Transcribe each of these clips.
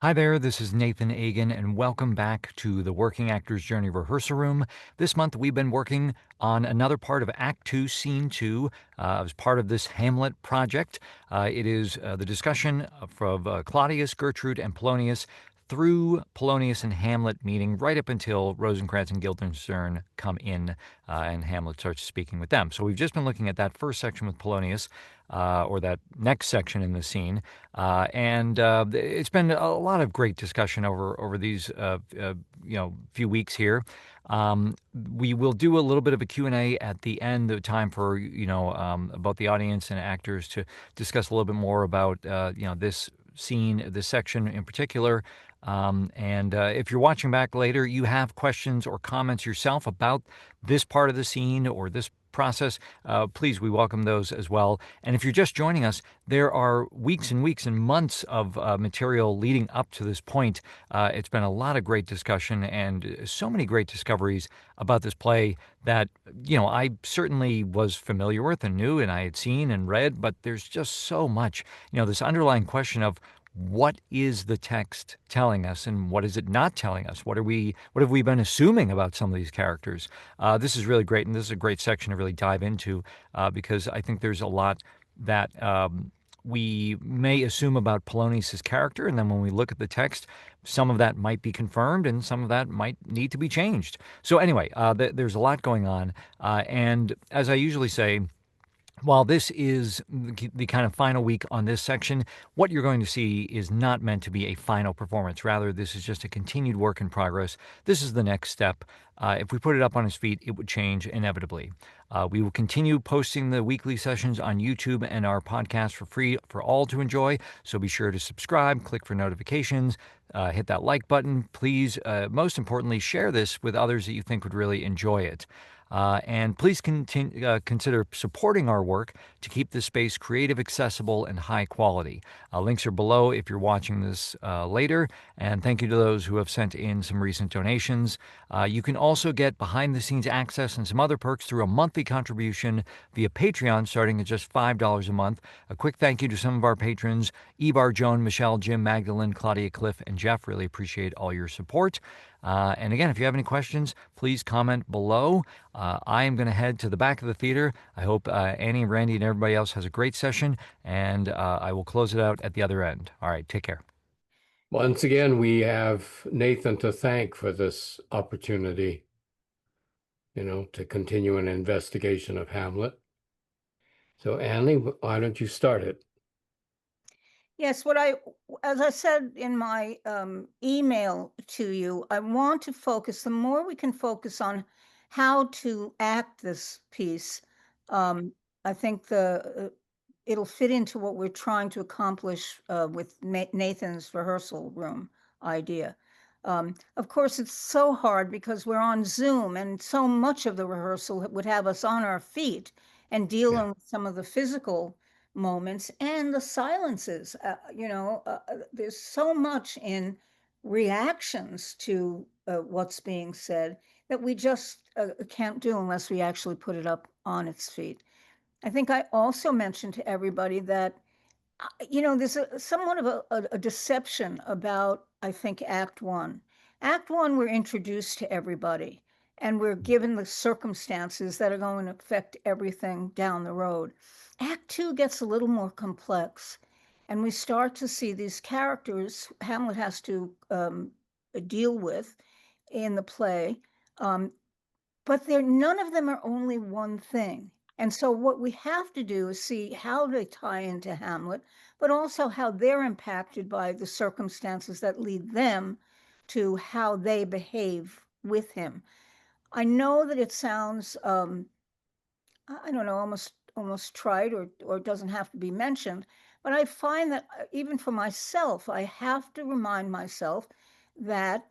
Hi there, this is Nathan Agan, and welcome back to the Working Actors Journey Rehearsal Room. This month we've been working on another part of Act 2, Scene 2, as part of this Hamlet project. It is the discussion of Claudius, Gertrude, and Polonius through Polonius and Hamlet meeting right up until Rosencrantz and Guildenstern come in and Hamlet starts speaking with them. So we've just been looking at that first section with Polonius, or that next section in the scene. And it's been a lot of great discussion over these few weeks here. We will do a little bit of a Q&A at the end, the time for about the audience and actors to discuss a little bit more about this scene, this section in particular. And if you're watching back later, you have questions or comments yourself about this part of the scene or this process, please, we welcome those as well. And if you're just joining us, there are weeks and weeks and months of material leading up to this point. It's been a lot of great discussion and so many great discoveries about this play that, I certainly was familiar with and knew and I had seen and read, but there's just so much, this underlying question of what is the text telling us and what is it not telling us? What have we been assuming about some of these characters? This is really great, and this is a great section to really dive into because I think there's a lot that we may assume about Polonius' character, and then when we look at the text, some of that might be confirmed and some of that might need to be changed. So anyway, there's a lot going on, and as I usually say, while this is the kind of final week on this section, what you're going to see is not meant to be a final performance. Rather, this is just a continued work in progress. This is the next step. If we put it up on his feet, it would change inevitably. We will continue posting the weekly sessions on YouTube and our podcast for free for all to enjoy. So be sure to subscribe, click for notifications, hit that like button. Please, most importantly, share this with others that you think would really enjoy it. And please consider supporting our work to keep this space creative, accessible, and high quality. Links are below if you're watching this later. And thank you to those who have sent in some recent donations. You can also get behind-the-scenes access and some other perks through a monthly contribution via Patreon, starting at just $5 a month. A quick thank you to some of our patrons: Ebar, Joan, Michele, Jim, Magdalen, Claudia, Clif, and Jeff. Really appreciate all your support. And again, if you have any questions, please comment below. I am going to head to the back of the theater. I hope Annie and Randy and everybody else has a great session, and I will close it out at the other end. All right, take care. Once again, we have Nathan to thank for this opportunity, to continue an investigation of Hamlet. So Annie, why don't you start it? Yes, as I said in my email to you, I want to focus, the more we can focus on how to act this piece, I think it'll fit into what we're trying to accomplish with Nathan's rehearsal room idea. Of course, it's so hard because we're on Zoom, and so much of the rehearsal would have us on our feet and dealing with some of the physical moments and the silences. There's so much in reactions to what's being said that we just can't do unless we actually put it up on its feet. I think I also mentioned to everybody that there's somewhat of a deception about, I think, Act One. Act One, we're introduced to everybody, and we're given the circumstances that are going to affect everything down the road. Act Two gets a little more complex, and we start to see these characters Hamlet has to deal with in the play, but none of them are only one thing. And so what we have to do is see how they tie into Hamlet, but also how they're impacted by the circumstances that lead them to how they behave with him. I know that it sounds, I don't know, almost trite or doesn't have to be mentioned, but I find that even for myself, I have to remind myself that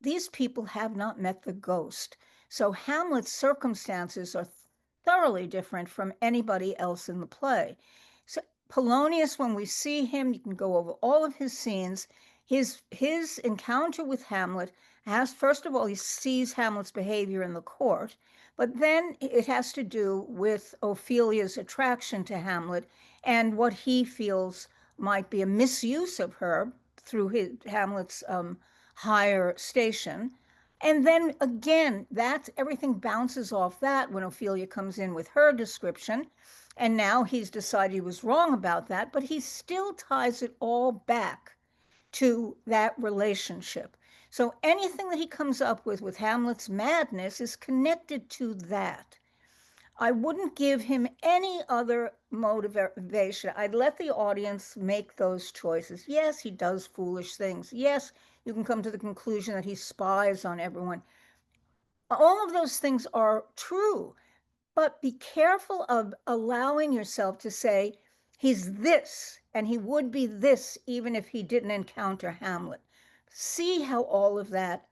these people have not met the ghost. So Hamlet's circumstances are thoroughly different from anybody else in the play. So Polonius, when we see him, you can go over all of his scenes. His encounter with Hamlet has, first of all, he sees Hamlet's behavior in the court, but then it has to do with Ophelia's attraction to Hamlet and what he feels might be a misuse of her through Hamlet's higher station. And then again, everything bounces off that when Ophelia comes in with her description. And now he's decided he was wrong about that, but he still ties it all back to that relationship. So anything that he comes up with Hamlet's madness is connected to that. I wouldn't give him any other motivation. I'd let the audience make those choices. Yes, he does foolish things. Yes, you can come to the conclusion that he spies on everyone. All of those things are true, but be careful of allowing yourself to say, he's this, and he would be this even if he didn't encounter Hamlet. See how all of that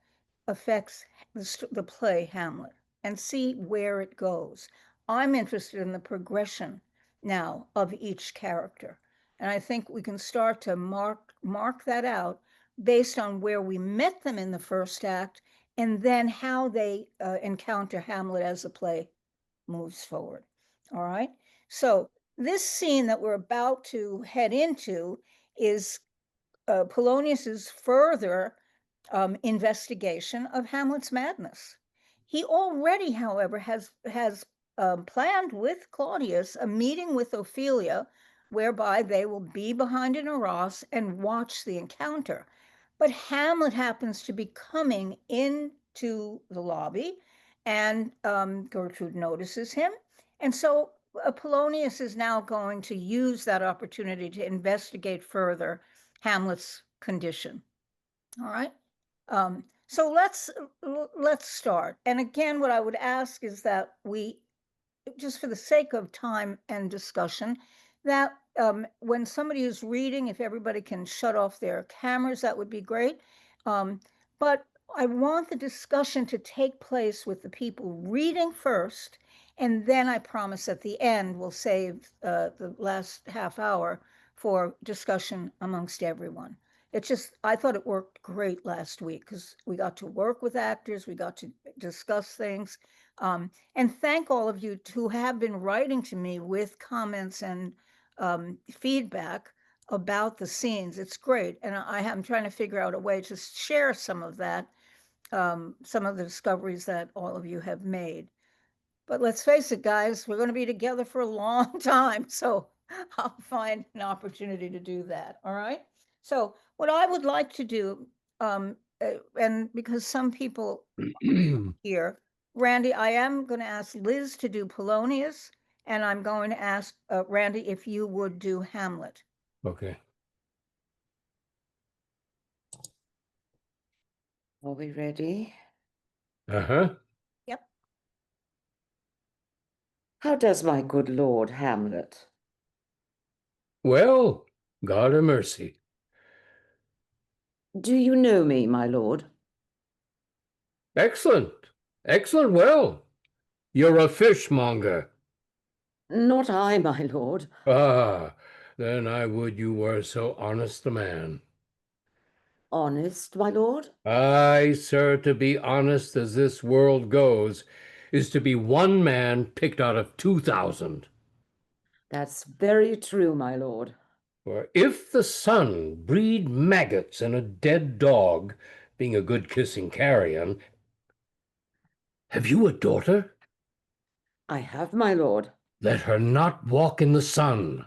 affects the play Hamlet and see where it goes. I'm interested in the progression now of each character. And I think we can start to mark that out based on where we met them in the first act and then how they encounter Hamlet as the play moves forward. All right. So this scene that we're about to head into is Polonius's further investigation of Hamlet's madness. He already, however, has planned with Claudius a meeting with Ophelia, whereby they will be behind an arras and watch the encounter. But Hamlet happens to be coming into the lobby, and Gertrude notices him. And so Polonius is now going to use that opportunity to investigate further Hamlet's condition. All right. So let's start. And again, what I would ask is that we, just for the sake of time and discussion, that when somebody is reading, if everybody can shut off their cameras, that would be great. But I want the discussion to take place with the people reading first, and then I promise at the end we'll save the last half hour for discussion amongst everyone. It's just, I thought it worked great last week because we got to work with actors, we got to discuss things. And thank all of you who have been writing to me with comments and feedback about the scenes. It's great. And I'm trying to figure out a way to share some of that, some of the discoveries that all of you have made. But let's face it, guys, we're going to be together for a long time. So I'll find an opportunity to do that. All right. So what I would like to do, and because some people here, Randy, I am going to ask Liz to do Polonius, and I'm going to ask Randy if you would do Hamlet. Okay. Are we ready? Uh-huh. Yep. How does my good Lord Hamlet? Well, God have mercy. Do you know me, my lord? Excellent. Excellent. Well, you're a fishmonger. Not I, my lord. Ah, then I would you were so honest a man. Honest, my lord? Aye, sir, to be honest as this world goes is to be one man picked out of 2,000. That's very true, my lord. For if the sun breed maggots in a dead dog, being a good kissing carrion. Have you a daughter? I have, my lord. Let her not walk in the sun.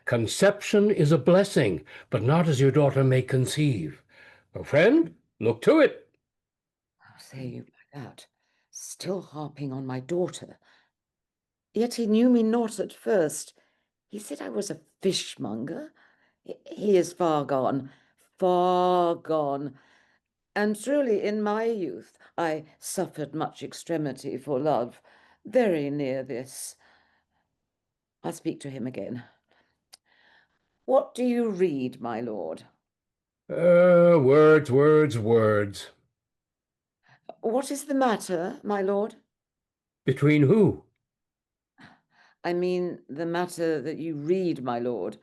Conception is a blessing, but not as your daughter may conceive. A friend, look to it. How say you like that? Still harping on my daughter. Yet he knew me not at first. He said I was a fishmonger. He is far gone, far gone. And truly in my youth I suffered much extremity for love, very near this. I'll speak to him again. What do you read, my lord? Words, words, words. What is the matter, my lord? Between who? I mean the matter that you read, my lord.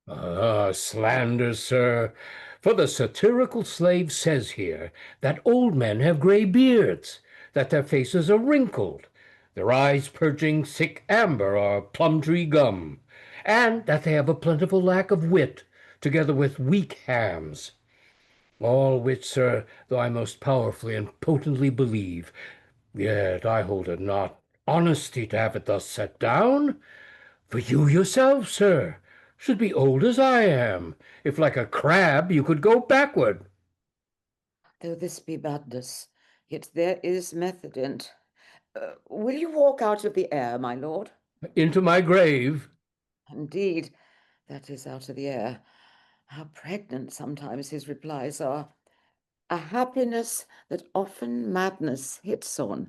Ah, slander, sir. For the satirical slave says here that old men have gray beards, that their faces are wrinkled, their eyes purging thick amber or plum-tree gum, and that they have a plentiful lack of wit, together with weak hams. All which, sir, though I most powerfully and potently believe, yet I hold it not honesty to have it thus set down. For you yourself, sir, should be old as I am, if like a crab you could go backward. Though this be madness, yet there is method in't. Will you walk out of the air, my lord? Into my grave. Indeed, that is out of the air. How pregnant sometimes his replies are. A happiness that often madness hits on,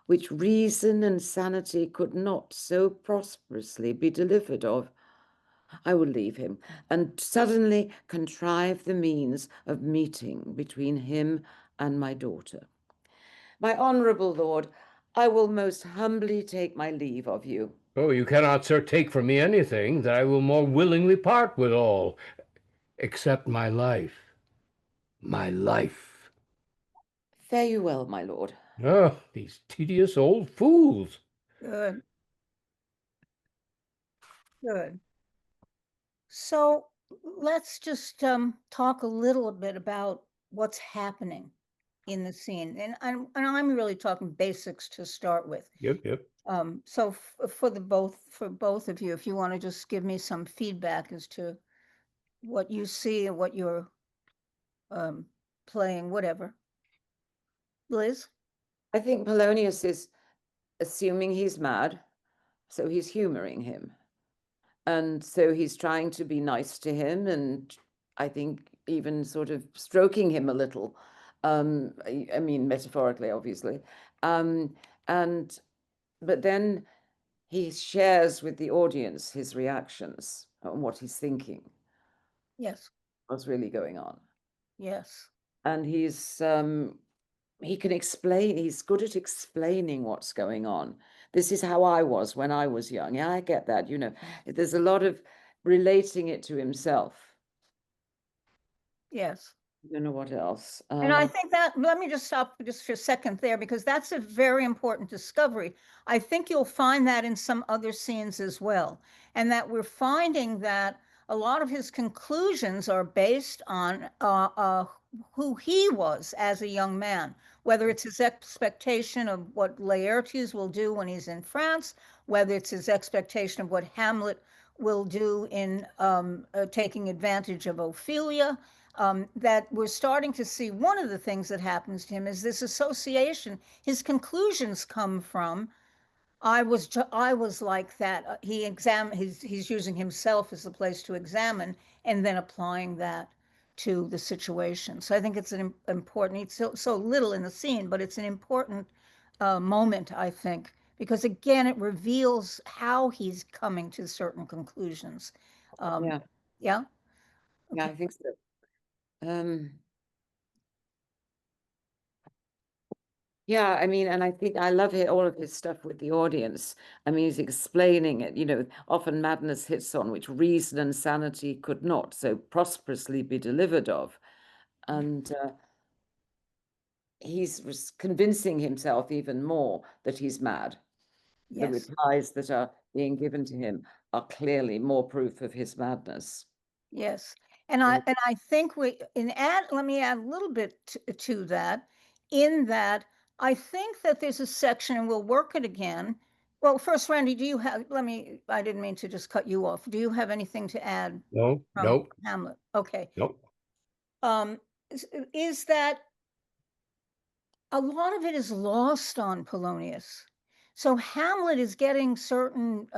which reason and sanity could not so prosperously be delivered of. I will leave him, and suddenly contrive the means of meeting between him and my daughter. My honourable lord, I will most humbly take my leave of you. Oh, you cannot, sir, take from me anything that I will more willingly part with all, except my life. My life. Fare you well, my lord. Ah, these tedious old fools. Good. Good. So let's just talk a little bit about what's happening in the scene. And I'm really talking basics to start with. Yep. So for both of you, if you want to just give me some feedback as to what you see and what you're playing, whatever. Liz? I think Polonius is assuming he's mad, so he's humoring him. And so he's trying to be nice to him, and I think even sort of stroking him a little. I mean, metaphorically, obviously. But then he shares with the audience his reactions and what he's thinking, Yes. what's really going on. Yes. And he can explain, he's good at explaining what's going on. This is how I was when I was young. Yeah, I get that. There's a lot of relating it to himself. Yes. I don't know what else. And I think that, let me just stop just for a second there, because that's a very important discovery. I think you'll find that in some other scenes as well. And that we're finding that a lot of his conclusions are based on who he was as a young man, whether it's his expectation of what Laertes will do when he's in France, whether it's his expectation of what Hamlet will do in taking advantage of Ophelia, that we're starting to see. One of the things that happens to him is this association. His conclusions come from, I was like that. He's using himself as a place to examine and then applying that to the situation. So I think it's an important, it's so little in the scene, but it's an important moment, I think, because again, it reveals how he's coming to certain conclusions. Yeah. Yeah. Yeah, I think so. Yeah, I mean, and I think I love all of his stuff with the audience. I mean, he's explaining it, often madness hits on which reason and sanity could not so prosperously be delivered of. And he's convincing himself even more that he's mad. The Yes. replies that are being given to him are clearly more proof of his madness. Yes. And I think let me add a little bit to that, in that I think that there's a section, and we'll work it again. Well, first, Randy, I didn't mean to just cut you off. Do you have anything to add No, from nope, Hamlet? Okay. nope. Is that a lot of it is lost on Polonius. So Hamlet is getting certain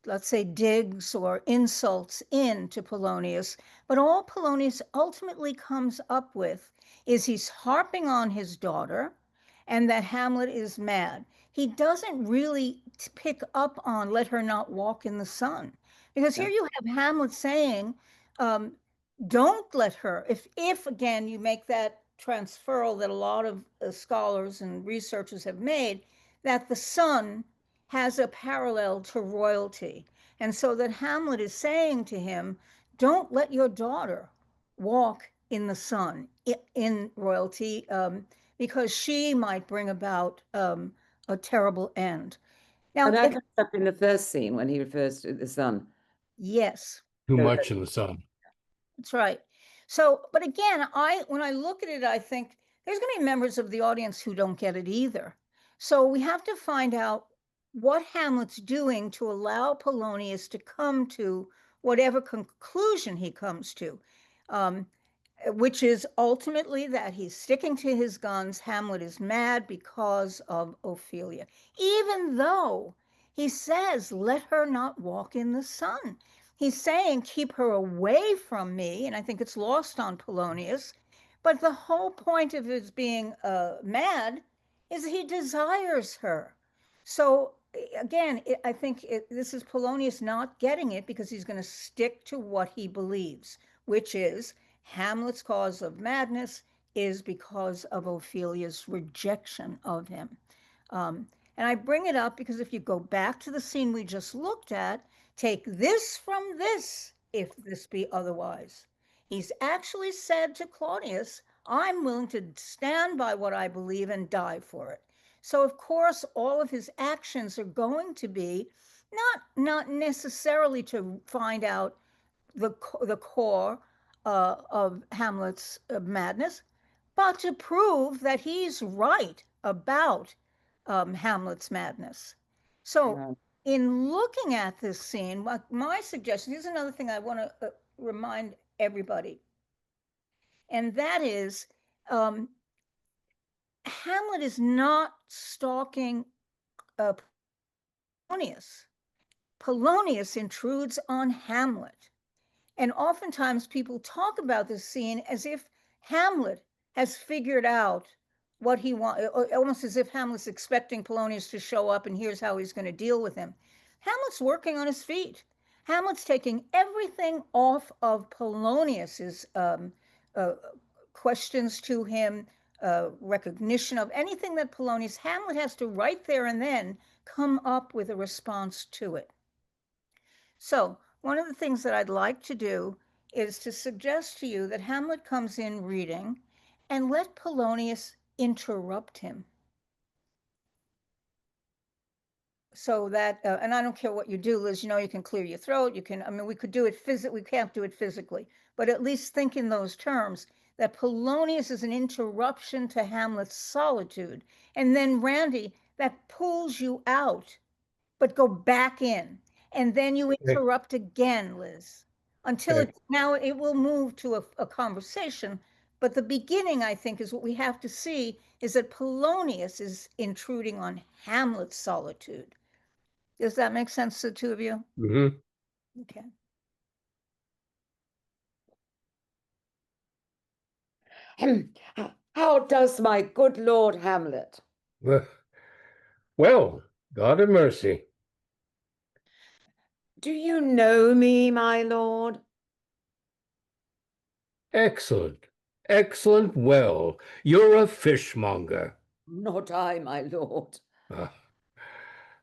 let's say, digs or insults into Polonius, but all Polonius ultimately comes up with is he's harping on his daughter and that Hamlet is mad. He doesn't really pick up on let her not walk in the sun, because here you have Hamlet saying, don't let her, if again you make that transferal that a lot of scholars and researchers have made, that the sun has a parallel to royalty. And so that Hamlet is saying to him, don't let your daughter walk in the sun in royalty, because she might bring about a terrible end. Now, And that comes up in the first scene when he refers to the sun. Yes. Too much in the sun. That's right. So, but again, when I look at it, I think there's going to be members of the audience who don't get it either. So we have to find out what Hamlet's doing to allow Polonius to come to whatever conclusion he comes to, which is ultimately that he's sticking to his guns. Hamlet is mad because of Ophelia, even though he says, let her not walk in the sun. He's saying, keep her away from me. And I think it's lost on Polonius. But the whole point of his being mad is he desires her. So again, I think this is Polonius not getting it because he's going to stick to what he believes, which is Hamlet's cause of madness is because of Ophelia's rejection of him. And I bring it up because if you go back to the scene we just looked at, take this from this, if this be otherwise. He's actually said to Claudius, I'm willing to stand by what I believe and die for it. So of course, all of his actions are going to be not necessarily to find out the core of Hamlet's madness, but to prove that he's right about Hamlet's madness. So in looking at this scene, my suggestion, here's another thing I want to remind everybody, and that is Hamlet is not stalking Polonius. Polonius intrudes on Hamlet. And oftentimes people talk about this scene as if Hamlet has figured out what he wants, almost as if Hamlet's expecting Polonius to show up and here's how he's going to deal with him. Hamlet's working on his feet. Hamlet's taking everything off of Polonius's questions to him, recognition of anything that Polonius, Hamlet has to right there and then come up with a response to it. So one of the things that I'd like to do is to suggest to you that Hamlet comes in reading and let Polonius interrupt him. So that, and I don't care what you do, Liz, you can clear your throat. You can, I mean, we could do it physically, we can't do it physically, but at least think in those terms that Polonius is an interruption to Hamlet's solitude. And then Randy, that pulls you out, but go back in. And then you interrupt again, Liz, until now it will move to a conversation. But the beginning, I think, is what we have to see is that Polonius is intruding on Hamlet's solitude. Does that make sense to the two of you? Mm-hmm. Okay. How does my good Lord Hamlet? Well, God have mercy. Do you know me, my lord? Excellent. Excellent. Well, you're a fishmonger. Not I, my lord.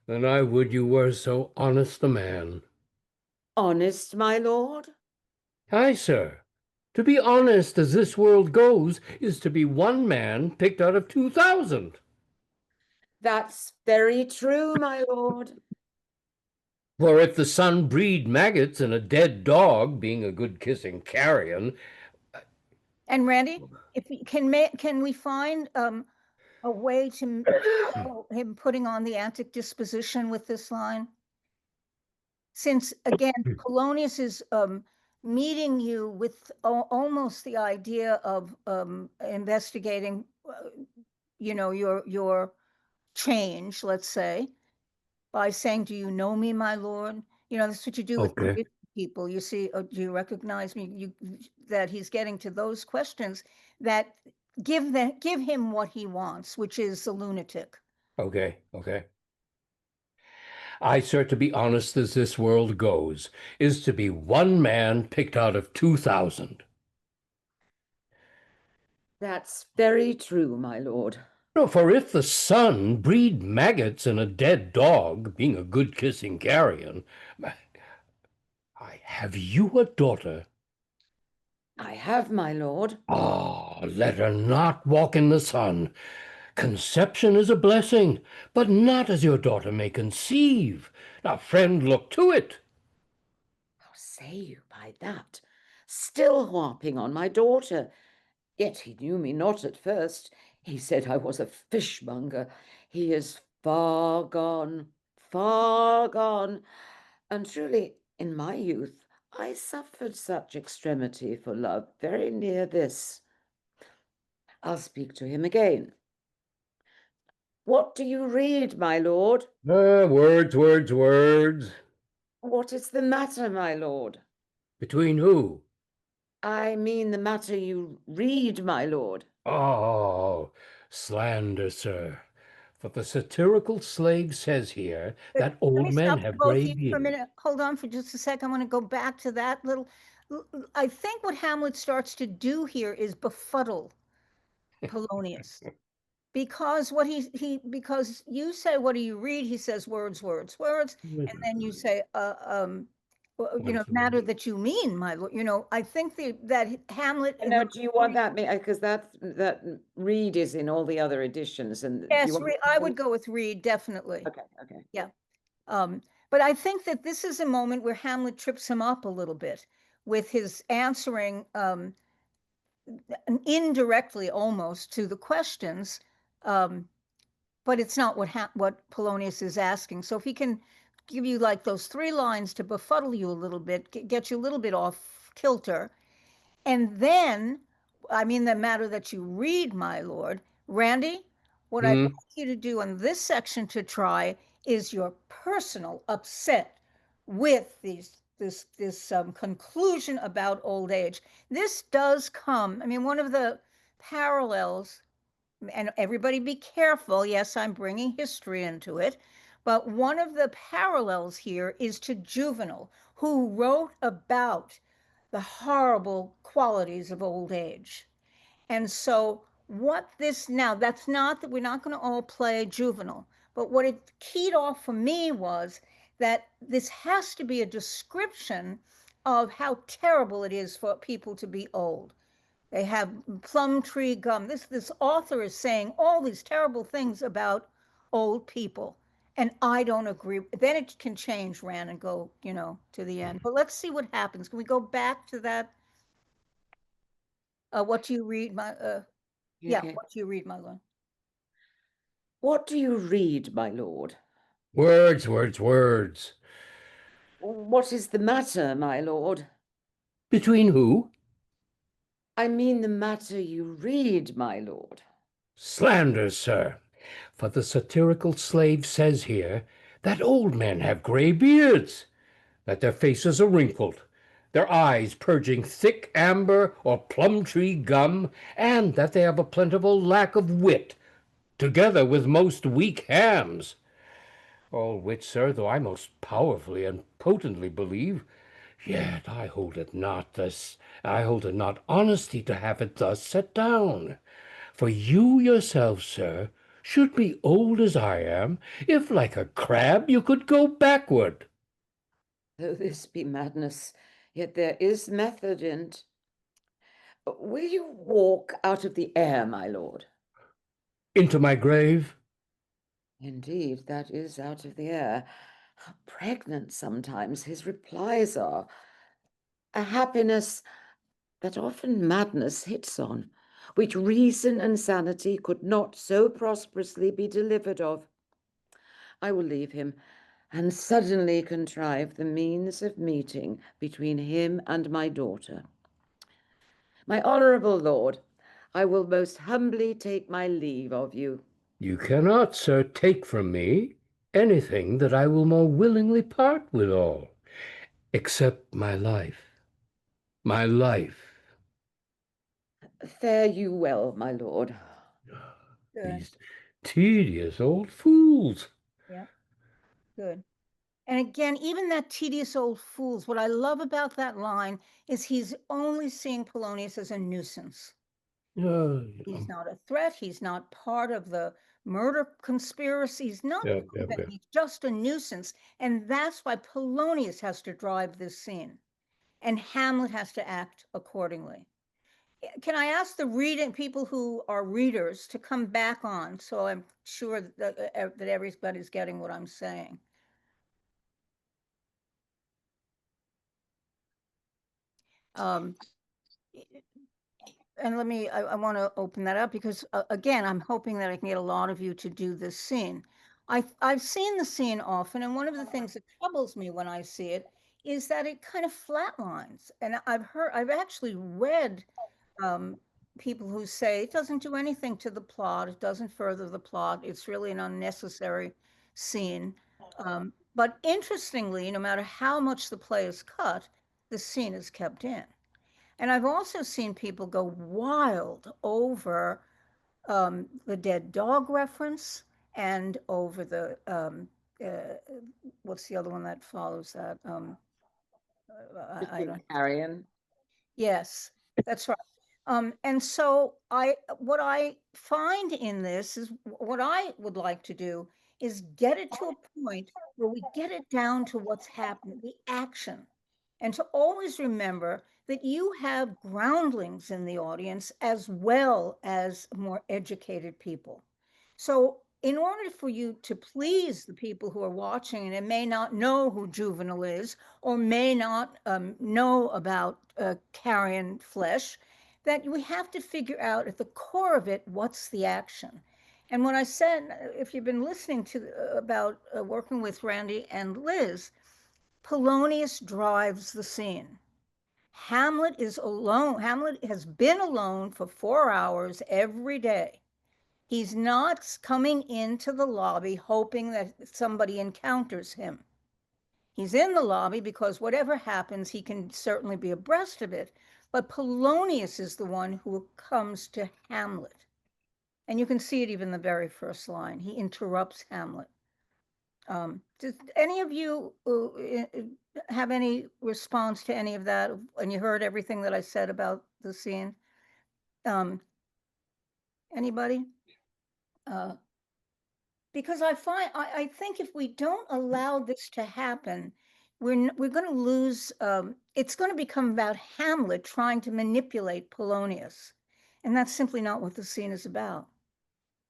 Then I would you were so honest a man. Honest, my lord? Aye, sir. To be honest as this world goes is to be one man picked out of 2,000. That's very true, my lord. For if the sun breed maggots and a dead dog, being a good kissing carrion. And Randy, if we can we find a way to him putting on the antic disposition with this line? Since again, Polonius is meeting you with almost the idea of investigating, your change, let's say, by saying, "Do you know me, my lord?" That's what you do with people. You see, do you recognize me? That he's getting to those questions that give him what he wants, which is the lunatic. Okay. I, sir, to be honest as this world goes, is to be one man picked out of 2,000. That's very true, my lord. No, for if the sun breed maggots and a dead dog, being a good kissing carrion, have you a daughter? I have, my lord. Let her not walk in the sun. Conception is a blessing, but not as your daughter may conceive. Now, friend, look to it. How say you by that? still harping on my daughter. Yet he knew me not at first. He said I was a fishmonger. He is far gone, and truly in my youth I suffered such extremity for love, very near this. I'll speak to him again. What do you read, my lord? Words, words, words. What is the matter, my lord? Between who? I mean the matter you read, my lord. Oh, slander, sir. For the satirical slave says here that Let old me men stop have both of gray you for a beards. minute. Hold on for just a sec. I want to go back to that little. I think what Hamlet starts to do here is befuddle Polonius. Because what because you say, what do you read? He says words, words, words, and then you say, matter that you mean, my lord. I think that Hamlet. No, do you want that? Because that read is in all the other editions, and do Yes, you want? I would go with read, definitely. Okay. Yeah. But I think that this is a moment where Hamlet trips him up a little bit with his answering indirectly almost to the questions. But it's not what Polonius is asking. So if he can give you like those 3 lines to befuddle you a little bit, get you a little bit off kilter, and then, I mean, the matter that you read, my lord. Randy, what I'd like you to do in this section to try is your personal upset with this conclusion about old age. This does come, I mean, one of the parallels, and everybody be careful. Yes, I'm bringing history into it. But one of the parallels here is to Juvenal, who wrote about the horrible qualities of old age. And so, what this now, that's not that we're not going to all play Juvenal, but what it keyed off for me was that this has to be a description of how terrible it is for people to be old. They have plum tree gum. This author is saying all these terrible things about old people. And I don't agree. Then it can change, Ran, and go, to the end. But let's see what happens. Can we go back to that? What do you read, my Okay. what do you read, my lord? What do you read, my lord? Words, words, words. What is the matter, my lord? Between who? I mean the matter you read, my lord. Slander, sir. For the satirical slave says here that old men have gray beards, that their faces are wrinkled, their eyes purging thick amber or plum tree gum, and that they have a plentiful lack of wit, together with most weak hams. All which, sir, though I most powerfully and potently believe, yet I hold it not honesty to have it thus set down. For you yourself, sir, should be old as I am, if like a crab you could go backward. Though this be madness, yet there is method in't. Will you walk out of the air, my lord? Into my grave? Indeed, that is out of the air. How pregnant sometimes his replies are. A happiness that often madness hits on, which reason and sanity could not so prosperously be delivered of. I will leave him, and suddenly contrive the means of meeting between him and my daughter. My honourable lord, I will most humbly take my leave of you. You cannot, sir, take from me anything that I will more willingly part withal, except my life. My life. Fare you well, my lord. Good. These tedious old fools. Yeah, good. And again, even that tedious old fools, what I love about that line is he's only seeing Polonius as a nuisance. He's not a threat. He's not part of the murder conspiracy. He's not even, he's just a nuisance. And that's why Polonius has to drive this scene. And Hamlet has to act accordingly. Can I ask the reading people who are readers to come back on, so I'm sure that everybody's getting what I'm saying? Um, and I want to open that up because again, I'm hoping that I can get a lot of you to do this scene. I've seen the scene often, and one of the things that troubles me when I see it is that it kind of flatlines. And I've actually read um, people who say it doesn't do anything to the plot, it doesn't further the plot, it's really an unnecessary scene. But interestingly, no matter how much the play is cut, the scene is kept in. And I've also seen people go wild over the dead dog reference and over the what's the other one that follows that? I don't. Carrion. Yes, that's right. And so what I find in this is what I would like to do is get it to a point where we get it down to what's happening, the action, and to always remember that you have groundlings in the audience as well as more educated people. So in order for you to please the people who are watching and may not know who Juvenal is, or may not know about carrion flesh, that we have to figure out at the core of it, what's the action? And what I said, if you've been listening to about working with Randy and Liz, Polonius drives the scene. Hamlet is alone. Hamlet has been alone for 4 hours every day. He's not coming into the lobby hoping that somebody encounters him. He's in the lobby because whatever happens, he can certainly be abreast of it. But Polonius is the one who comes to Hamlet. And you can see it even in the very first line. He interrupts Hamlet. Does any of you have any response to any of that? And you heard everything that I said about the scene? Anybody? Because I think if we don't allow this to happen, we're going to lose. It's going to become about Hamlet trying to manipulate Polonius, and that's simply not what the scene is about.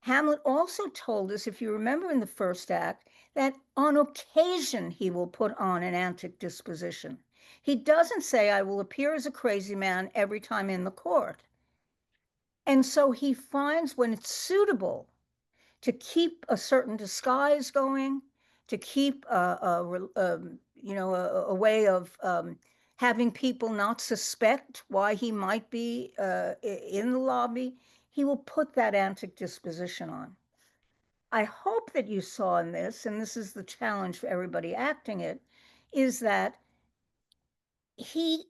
Hamlet also told us, if you remember in the first act, that on occasion he will put on an antic disposition. He doesn't say, I will appear as a crazy man every time in the court. And so he finds when it's suitable to keep a certain disguise going, to keep a way of having people not suspect why he might be in the lobby, he will put that antic disposition on. I hope that you saw in this, and this is the challenge for everybody acting it, is that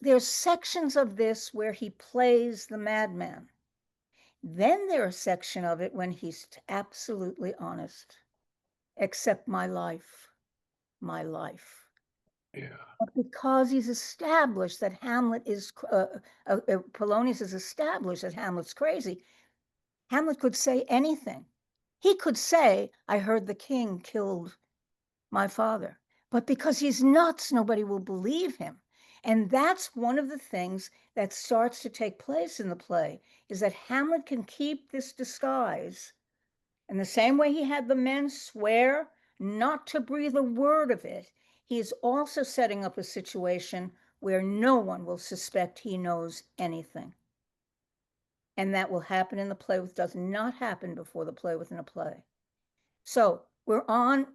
there's sections of this where he plays the madman. Then there's a section of it when he's absolutely honest. Accept my life, my life. Yeah. But because he's established that Hamlet is, Polonius has established that Hamlet's crazy, Hamlet could say anything. He could say, I heard the king killed my father. But because he's nuts, nobody will believe him. And that's one of the things that starts to take place in the play, is that Hamlet can keep this disguise. In the same way he had the men swear not to breathe a word of it, he is also setting up a situation where no one will suspect he knows anything. And that will happen in the play, which does not happen before the play within a play. So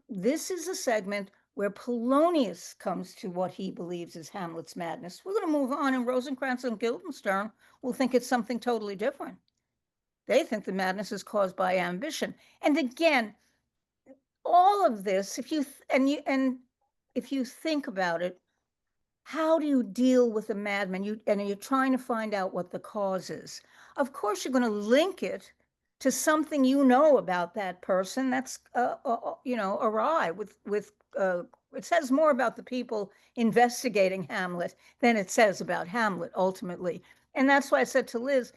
this is a segment where Polonius comes to what he believes is Hamlet's madness. We're going to move on, and Rosencrantz and Guildenstern will think it's something totally different. They think the madness is caused by ambition. And again, all of this, if you think about it, how do you deal with a madman? You're trying to find out what the cause is. Of course, you're going to link it to something you know about that person. That's awry. It says more about the people investigating Hamlet than it says about Hamlet ultimately. And that's why I said to Liz,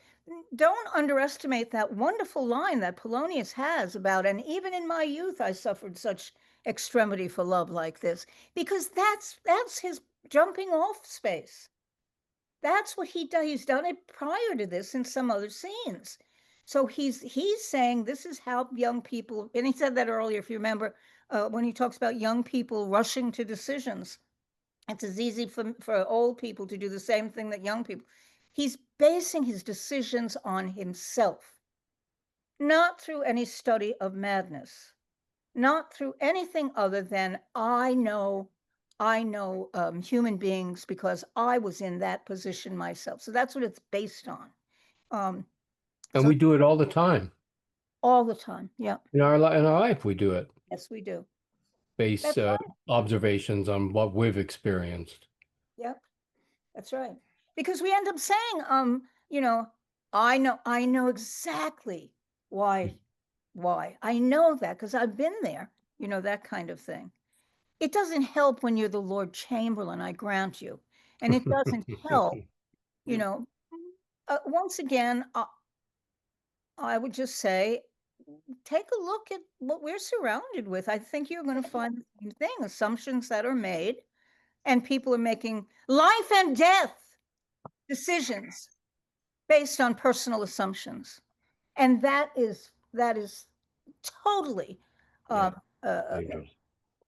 don't underestimate that wonderful line that Polonius has about, and even in my youth, I suffered such extremity for love like this, because that's his jumping off space. That's what he does. He's done it prior to this in some other scenes. So he's saying this is how young people, and he said that earlier, if you remember, when he talks about young people rushing to decisions. It's as easy for old people to do the same thing that young people. He's basing his decisions on himself, not through any study of madness, not through anything other than I know human beings because I was in that position myself. So that's what it's based on. And So we do it all the time. all the time. Yeah. In our life, we do it. Yes, we do. Base That's right. observations on what we've experienced. Yep. That's right. Because we end up saying, I know exactly why. I know that because I've been there, that kind of thing. It doesn't help when you're the Lord Chamberlain, I grant you. And it doesn't help, once again, I would just say, take a look at what we're surrounded with. I think you're going to find the same thing, assumptions that are made, and people are making life and death decisions based on personal assumptions. And that is totally Yeah.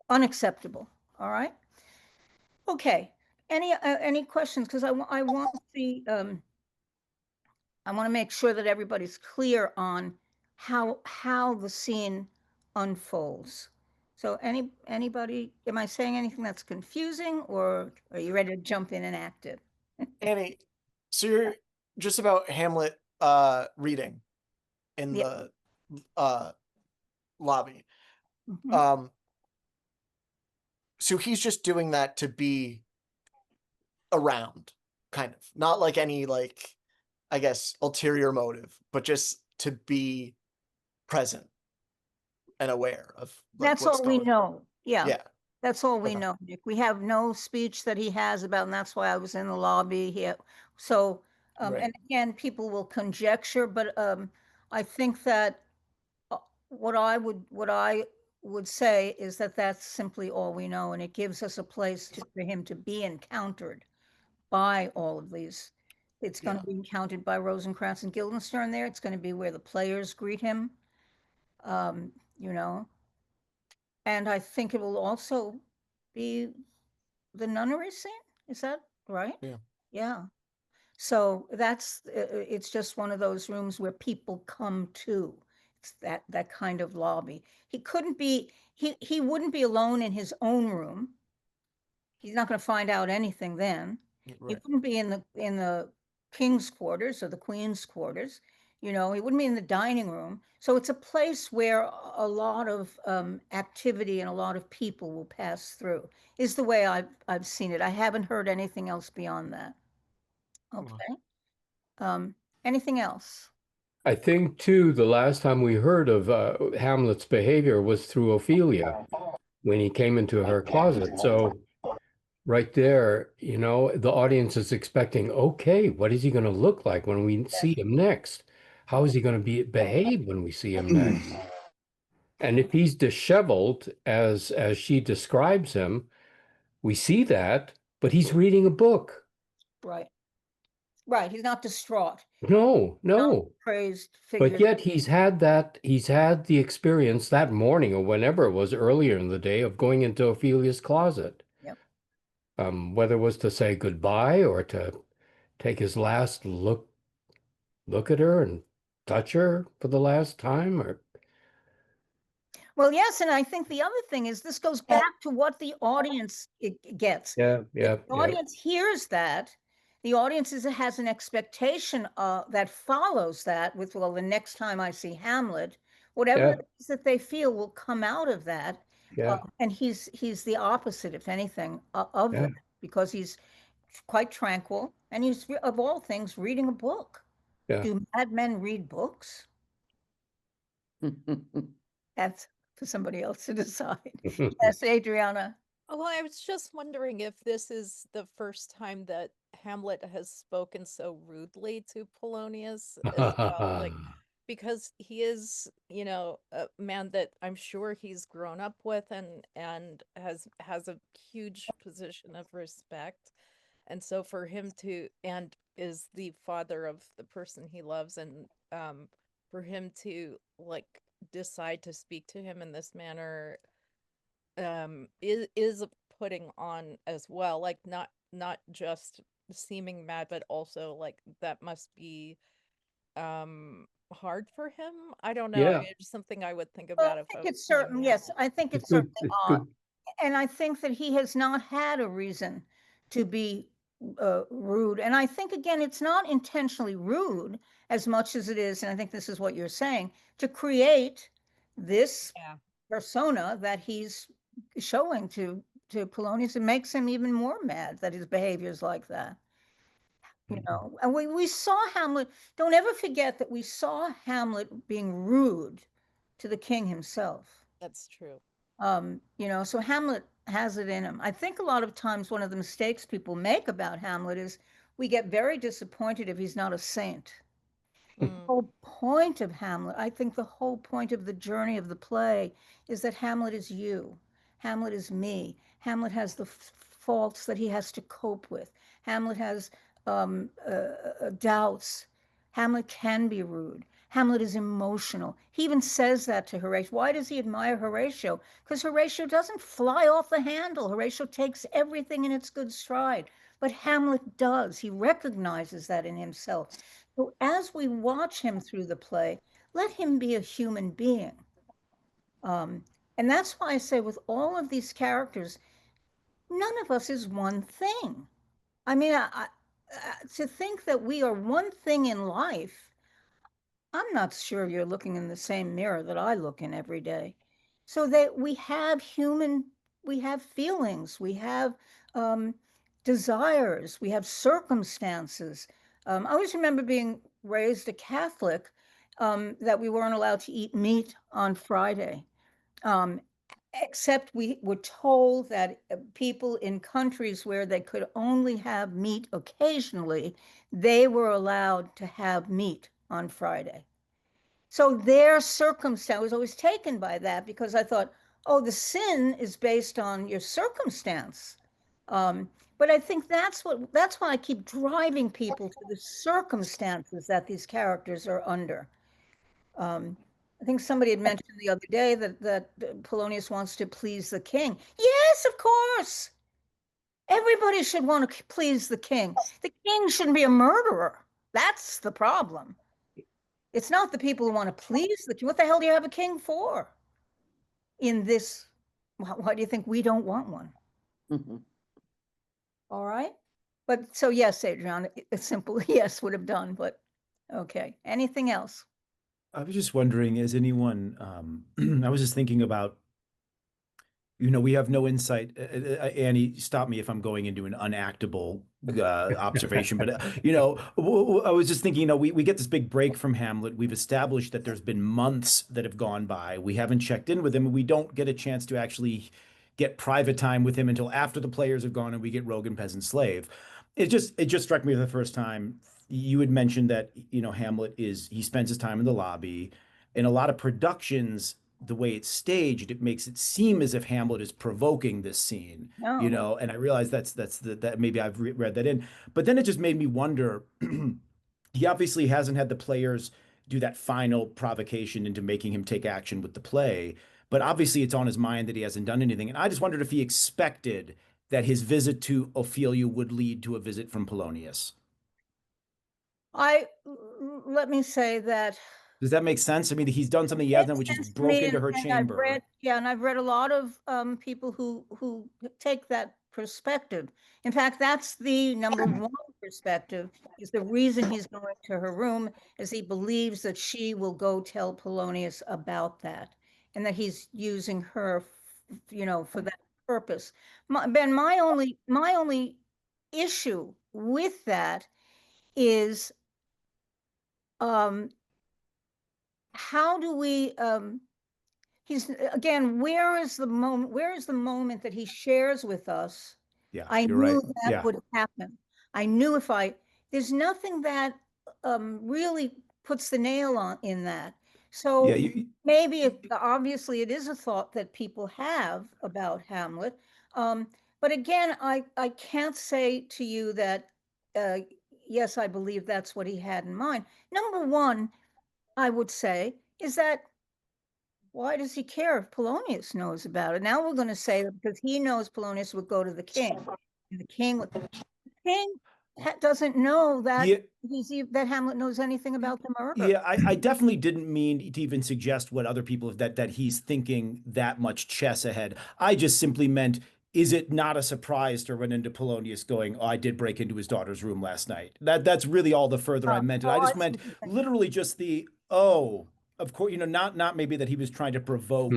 unacceptable. All right. Okay. Any questions? Because I want to see, I want to make sure that everybody's clear on how the scene unfolds. So anybody, am I saying anything that's confusing, or are you ready to jump in and act it? Annie, so you're just about Hamlet reading in Yeah. the lobby. Mhm. So he's just doing that to be around, kind of. Not like any, like, I guess, ulterior motive, but just to be present and aware of like That's what's all we going on. know. Yeah. Yeah. That's all we Okay. know, Nick. We have no speech that he has about, and that's why I was in the lobby here. So, Right. and again, people will conjecture, but I think that what I would say is that that's simply all we know, and it gives us a place for him to be encountered by all of these. It's going to be encountered by Rosencrantz and Guildenstern there. It's going to be where the players greet him, you know, and I think it will also be the nunnery scene. Is that right? Yeah. Yeah. So that's it's just one of those rooms where people come to. It's that kind of lobby. He couldn't be he wouldn't be alone in his own room. He's not going to find out anything then. He Right. wouldn't be in the king's quarters or the queen's quarters. He wouldn't be in the dining room. So it's a place where a lot of activity and a lot of people will pass through. Is the way I've seen it. I haven't heard anything else beyond that. Okay. Anything else? I think too, the last time we heard of Hamlet's behavior was through Ophelia when he came into her closet. So right there, the audience is expecting, okay, what is he going to look like when we see him next? How is he going to behave when we see him next? And if he's disheveled as she describes him, we see that, but he's reading a book. Right. Right. He's not distraught. No, Not no. praised figure. But yet he's had the experience that morning or whenever it was earlier in the day of going into Ophelia's closet. Yep. Whether it was to say goodbye or to take his last look at her and touch her for the last time, or Well, yes, and I think the other thing is this goes back to what the audience gets. yeah, The audience hears that. The audience has an expectation that follows that with, well, the next time I see Hamlet, whatever it is that they feel will come out of that. And he's the opposite, if anything, of that, because he's quite tranquil and he's, of all things, reading a book. Do madmen read books? That's for somebody else to decide. Yes, Adriana. Well, I was just wondering if this is the first time that Hamlet has spoken so rudely to Polonius as well, like, because he is, a man that I'm sure he's grown up with and has a huge position of respect. And so for him and is the father of the person he loves, and for him to decide to speak to him in this manner is putting on as well, like not just seeming mad, but also like that must be hard for him. I don't know. I Yeah, mean, it's just something I would think Well, about I if I think was it's playing certain, yes, Hamlet. I think it's it's good. certainly It's odd. good. And I think that he has not had a reason to be rude. And I think, again, it's not intentionally rude as much as it is, and I think this is what you're saying, to create this Yeah. persona that he's showing to Polonius. It makes him even more mad that his behavior is like that. You know, and we saw Hamlet. Don't ever forget that we saw Hamlet being rude to the king himself. That's true. You know, so Hamlet has it in him. I think a lot of times one of the mistakes people make about Hamlet is we get very disappointed if he's not a saint. Mm, Whole point of Hamlet, I think the whole point of the journey of the play is that Hamlet is you. Hamlet is me. Hamlet has the faults that he has to cope with. Hamlet has doubts. Hamlet can be rude. Hamlet is emotional. He even says that to Horatio. Why does he admire Horatio? Because Horatio doesn't fly off the handle. Horatio takes everything in its good stride. But Hamlet does. He recognizes that in himself. So as we watch him through the play, let him be a human being. Um, and that's why I say with all of these characters, none of us is one thing. I mean, to think that we are one thing in life, I'm not sure you're looking in the same mirror that I look in every day. So that we have feelings, we have um, desires, we have circumstances. I always remember being raised a Catholic, that we weren't allowed to eat meat on Friday. Um, Except we were told that people in countries where they could only have meat occasionally, they were allowed to have meat on Friday. So their circumstance, I was always taken by that because I thought, oh, the sin is based on your circumstance. But I think that's why I keep driving people to the circumstances that these characters are under. Um, I think somebody had mentioned the other day that Polonius wants to please the king. Yes, of course. Everybody should want to please the king. The king shouldn't be a murderer. That's the problem. It's not the people who want to please the king. What the hell do you have a king for? In this, why do you think we don't want one? Mhm. All right. But so yes, Adriana, a simple yes would have done, but okay. Anything else? I was just wondering, is anyone, I was just thinking about, we have no insight. Annie, stop me if I'm going into an unactable observation, but I was just thinking, we get this big break from Hamlet. We've established that there's been months that have gone by. We haven't checked in with him, and we don't get a chance to actually get private time with him until after the players have gone and we get Rogue and Peasant Slave. It just struck me for the first time. You had mentioned that, Hamlet he spends his time in the lobby. In a lot of productions, the way it's staged, it makes it seem as if Hamlet is provoking this scene, No. and I realize that maybe I've read that in, but then it just made me wonder. He obviously hasn't had the players do that final provocation into making him take action with the play, but obviously it's on his mind that he hasn't done anything. And I just wondered if he expected that his visit to Ophelia would lead to a visit from Polonius. Let me say that Does that make sense? I mean, he's done something he hasn't done, which is sense to broke me, into her and I've chamber. read, yeah, and I've read a lot of people who take that perspective. In fact, that's the number one perspective, is the reason he's going to her room is he believes that she will go tell Polonius about that, and that he's using her, for that purpose. Ben, my only issue with that is, how do we he's again, where is the moment that he shares with us? Yeah, I you're knew right. that Yeah. would happen. I knew if I There's nothing that really puts the nail on in that. Yeah. So maybe obviously it is a thought that people have about Hamlet. But again, I can't say to you that uh, yes, I believe that's what he had in mind. Number one, I would say, is that why does he care if Polonius knows about it? Now we're going to say that because he knows Polonius would go to the king. And the king doesn't know that that Hamlet knows anything about the murder. Yeah, I definitely didn't mean to even suggest what other people that he's thinking that much chess ahead. I just simply meant, is it not a surprise to run into Polonius going, "Oh, I did break into his daughter's room last night." That's really all the further I meant it. I just meant literally just the, oh, of course, not maybe that he was trying to provoke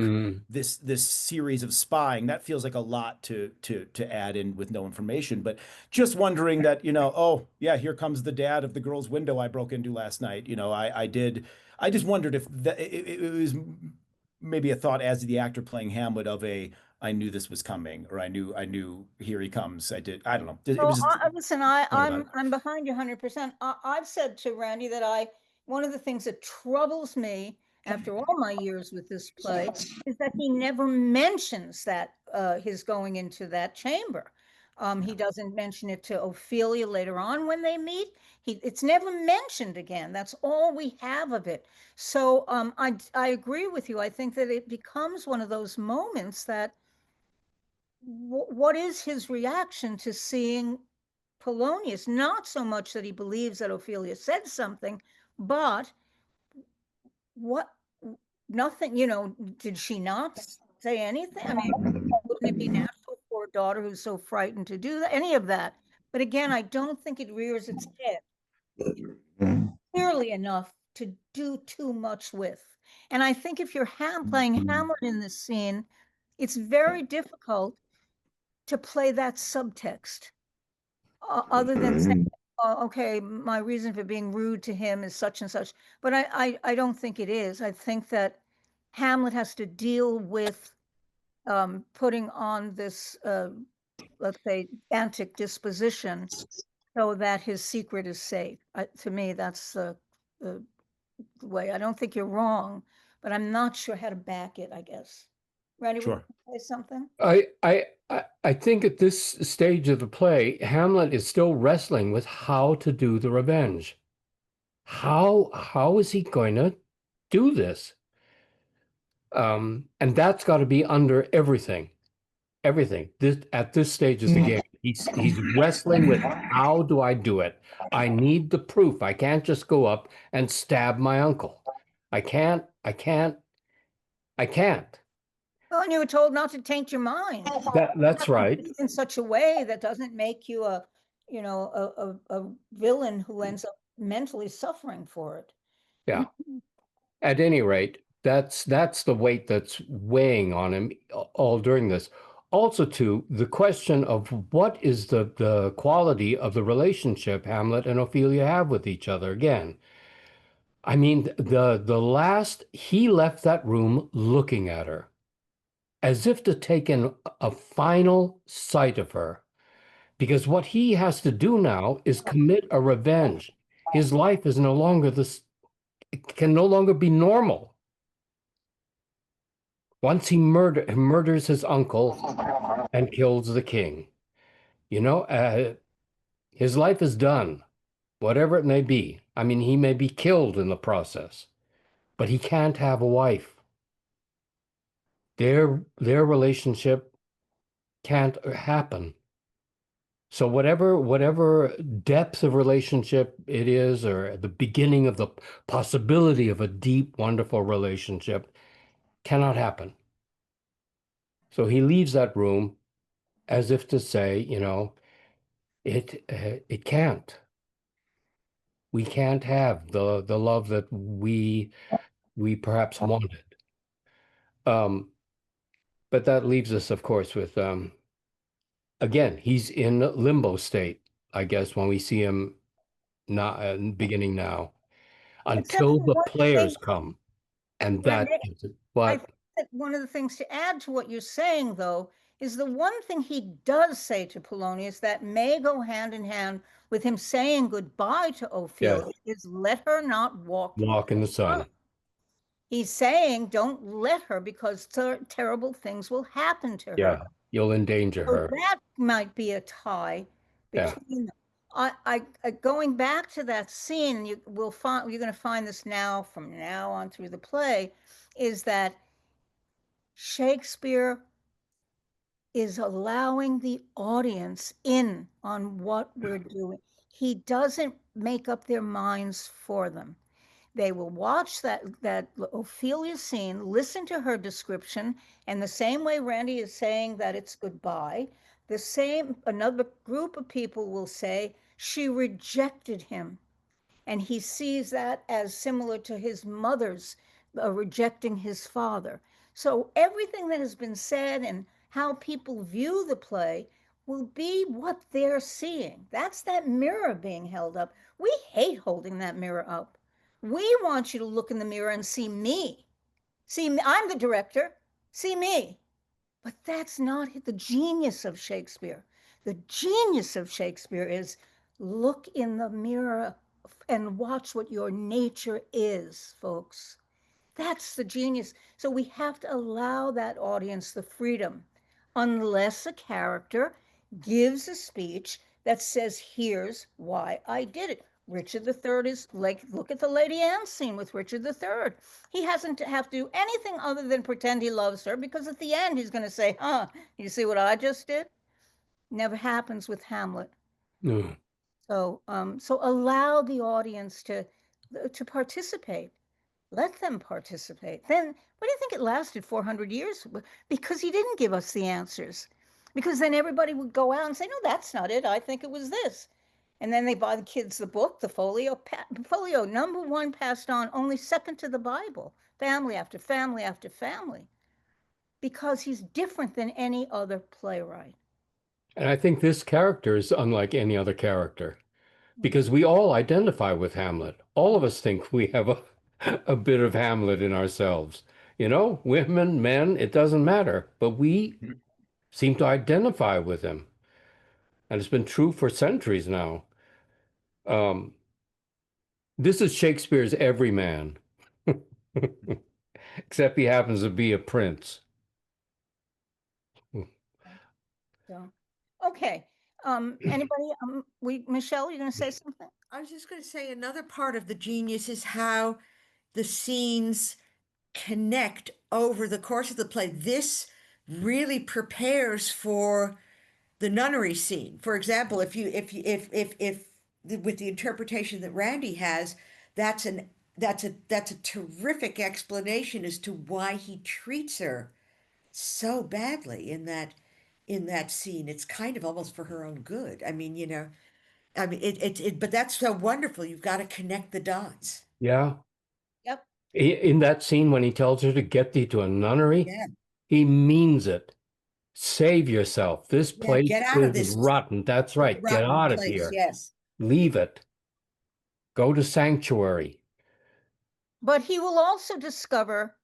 this series of spying. That feels like a lot to add in with no information. But just wondering that, oh yeah, here comes the dad of the girl's window I broke into last night. I did. I just wondered if it was maybe a thought as the actor playing Hamlet of I knew this was coming, or I knew here he comes. I don't know. It was just, listen, I'm behind you 100%. I've said to Randy that one of the things that troubles me after all my years with this play is that he never mentions that his going into that chamber. He doesn't mention it to Ophelia later on when they meet. It's never mentioned again. That's all we have of it. So I agree with you. I think that it becomes one of those moments that what is his reaction to seeing Polonius? Not so much that he believes that Ophelia said something, but what, nothing, did she not say anything? I mean, wouldn't it be natural for a daughter who's so frightened to do any of that? But again, I don't think it rears its head clearly enough to do too much with. And I think if you're playing Hamlet in this scene, it's very difficult to play that subtext other than saying, oh, okay, my reason for being rude to him is such and such. But I don't think it is. I think that Hamlet has to deal with putting on this, let's say, antic disposition so that his secret is safe. To me, that's the way. I don't think you're wrong, but I'm not sure how to back it, I guess. Randy, would you say something? I think at this stage of the play, Hamlet is still wrestling with how to do the revenge. How is he going to do this? And that's got to be under everything. Everything. At this stage of the game, he's wrestling with how do I do it? I need the proof. I can't just go up and stab my uncle. I can't. Well, and you were told not to taint your mind. That's right. In such a way that doesn't make you a villain who ends up mentally suffering for it. Yeah. At any rate, that's the weight that's weighing on him all during this. Also, too, the question of what is the quality of the relationship Hamlet and Ophelia have with each other again. I mean, the last he left that room looking at her, as if to take in a final sight of her, because what he has to do now is commit a revenge. His life is no longer can no longer be normal. Once he murders his uncle and kills the king, his life is done, whatever it may be. I mean, he may be killed in the process, but he can't have a wife. Their relationship can't happen. So whatever depth of relationship it is, or the beginning of the possibility of a deep, wonderful relationship, cannot happen. So he leaves that room as if to say, it can't. We can't have the love that we perhaps wanted. But that leaves us, of course, with again, he's in limbo state, I guess, when we see him not beginning now, until the players come, and that is it. I But think that one of the things to add to what you're saying, though, is the one thing he does say to Polonius that may go hand in hand with him saying goodbye to Ophelia is let her not walk in the sun. He's saying don't let her because terrible things will happen to her. Yeah, you'll endanger her. That might be a tie between them. I going back to that scene, you're going to find this now from now on through the play, is that Shakespeare is allowing the audience in on what we're doing. He doesn't make up their minds for them. They will watch that Ophelia scene, listen to her description, and the same way Randy is saying that it's goodbye, the same another group of people will say she rejected him, and he sees that as similar to his mother's rejecting his father. So everything that has been said and how people view the play will be what they're seeing. That's that mirror being held up. We hate holding that mirror up. We want you to look in the mirror and see me. See me. I'm the director. See me. But that's not the genius of Shakespeare. The genius of Shakespeare is look in the mirror and watch what your nature is, folks. That's the genius. So we have to allow that audience the freedom, unless a character gives a speech that says, here's why I did it. Richard III is like, look at the Lady Anne scene with Richard III. He hasn't to have to do anything other than pretend he loves her, because at the end he's going to say, you see what I just did? Never happens with Hamlet. No. So allow the audience to participate. Let them participate. Then, why do you think it lasted 400 years? Because he didn't give us the answers. Because then everybody would go out and say, no, that's not it. I think it was this. And then they buy the kids the book, the folio. Folio, number one passed on, only second to the Bible. Family after family after family. Because he's different than any other playwright. And I think this character is unlike any other character because we all identify with Hamlet. All of us think we have a bit of Hamlet in ourselves. You know, women, men, it doesn't matter. But we seem to identify with him. And it's been true for centuries now. This is Shakespeare's everyman, except he happens to be a prince. So, okay. Anybody? Michele, you're going to say something? I was just going to say another part of the genius is how the scenes connect over the course of the play. This really prepares for the nunnery scene. For example, if with the interpretation that Randy has, that's a terrific explanation as to why he treats her so badly in that scene. It's kind of almost for her own good. I mean, but that's so wonderful. You've got to connect the dots. Yeah. Yep. In that scene when he tells her to get thee to a nunnery, Yeah. he means it. Save yourself. This Yeah, place get out of is this rotten. That's right. Get rotten out of place. here. Yes. Leave it. Go to sanctuary. But he will also discover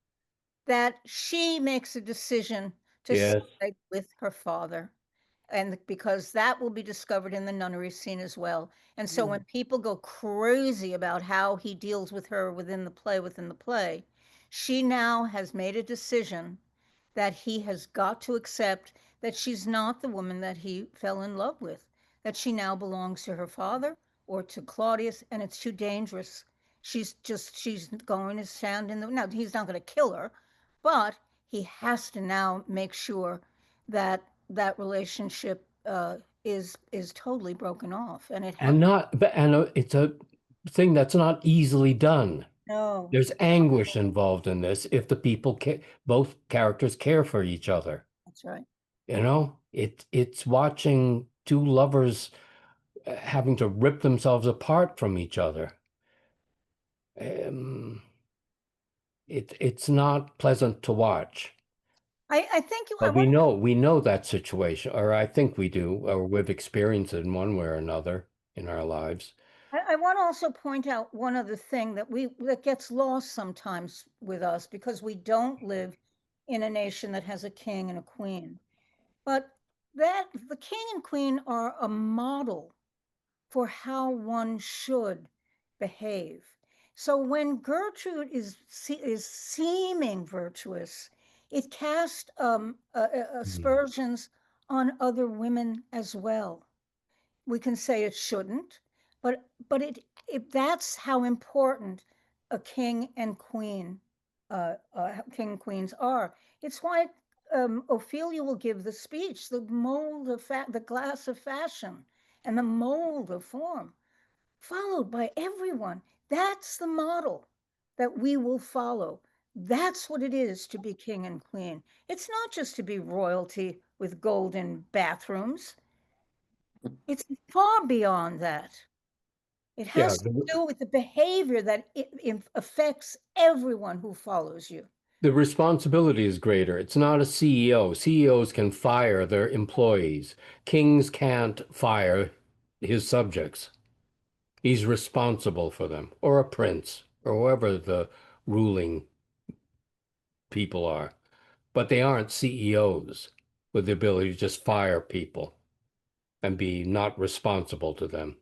that she makes a decision to Yes. side with her father. And because that will be discovered in the nunnery scene as well. And so when people go crazy about how he deals with her within the play, she now has made a decision that he has got to accept that she's not the woman that he fell in love with, that she now belongs to her father or to Claudius, and it's too dangerous. She's going to stand in the, now he's not going to kill her, but he has to now make sure that that relationship is totally broken off, and It's a thing that's not easily done. no, There's anguish involved in this if the people both characters care for each other. that's right. You know, it's watching two lovers having to rip themselves apart from each other. It's not pleasant to watch. I think But we know that situation, or I think we do, or we've experienced it in one way or another in our lives. I want to also point out one other thing that gets lost sometimes with us because we don't live in a nation that has a king and a queen. But that the king and queen are a model for how one should behave. So when Gertrude is seeming virtuous, it casts aspersions on other women as well. We can say it shouldn't, but that's how important a king and queen king and queens are. It's why Ophelia will give the speech, the mold of the glass of fashion and the mold of form, followed by everyone. That's the model that we will follow. That's what it is to be king and queen. It's not just to be royalty with golden bathrooms. It's far beyond that. It has to do with the behavior that it affects everyone who follows you. The responsibility is greater. It's not a CEO. CEOs can fire their employees. Kings can't fire his subjects. He's responsible for them, or a prince, or whoever the ruling people are. But they aren't CEOs with the ability to just fire people and be not responsible to them.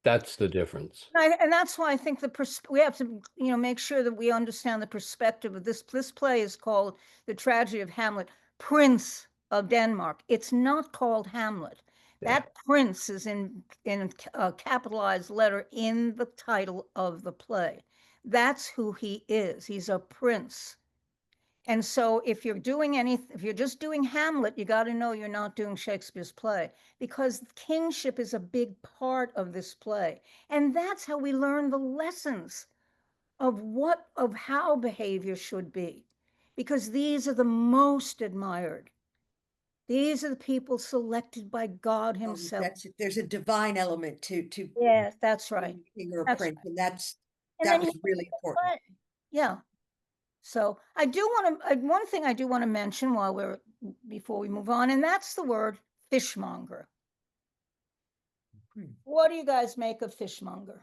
That's the difference. And that's why I think we have to, make sure that we understand the perspective of this. This play is called The Tragedy of Hamlet, Prince of Denmark. It's not called Hamlet. Yeah. That prince is in a capitalized letter in the title of the play. That's who he is. He's a prince. And so if you're just doing Hamlet, you got to know you're not doing Shakespeare's play, because kingship is a big part of this play. And that's how we learn the lessons of how behavior should be, because these are the most admired. These are the people selected by God himself. There's a divine element to Yes, that's right. King or a That's prince, right. and that then was really important. Yeah. So I do want to, one thing I do want to mention before we move on, and that's the word fishmonger. What do you guys make of fishmonger?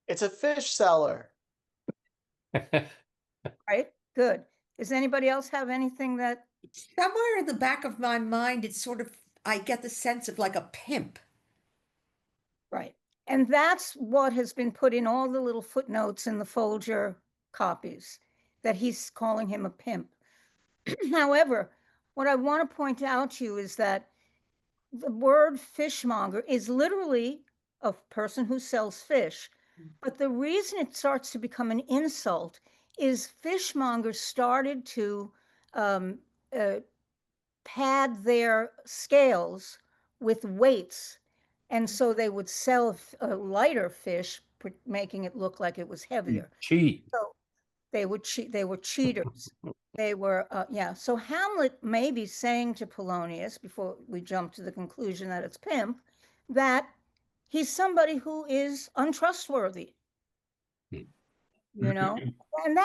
It's a fish seller. Right, good. Does anybody else have anything that? Somewhere in the back of my mind, it's sort of, I get the sense of like a pimp. Right. And that's what has been put in all the little footnotes in the Folger copies, that he's calling him a pimp. However, what I want to point out to you is that the word fishmonger is literally a person who sells fish. But the reason it starts to become an insult is fishmongers started to pad their scales with weights. And so they would sell a lighter fish, making it look like it was heavier. Cheat. So they would cheat. They were cheaters. They were, yeah. So Hamlet may be saying to Polonius, before we jump to the conclusion that it's pimp, that he's somebody who is untrustworthy. And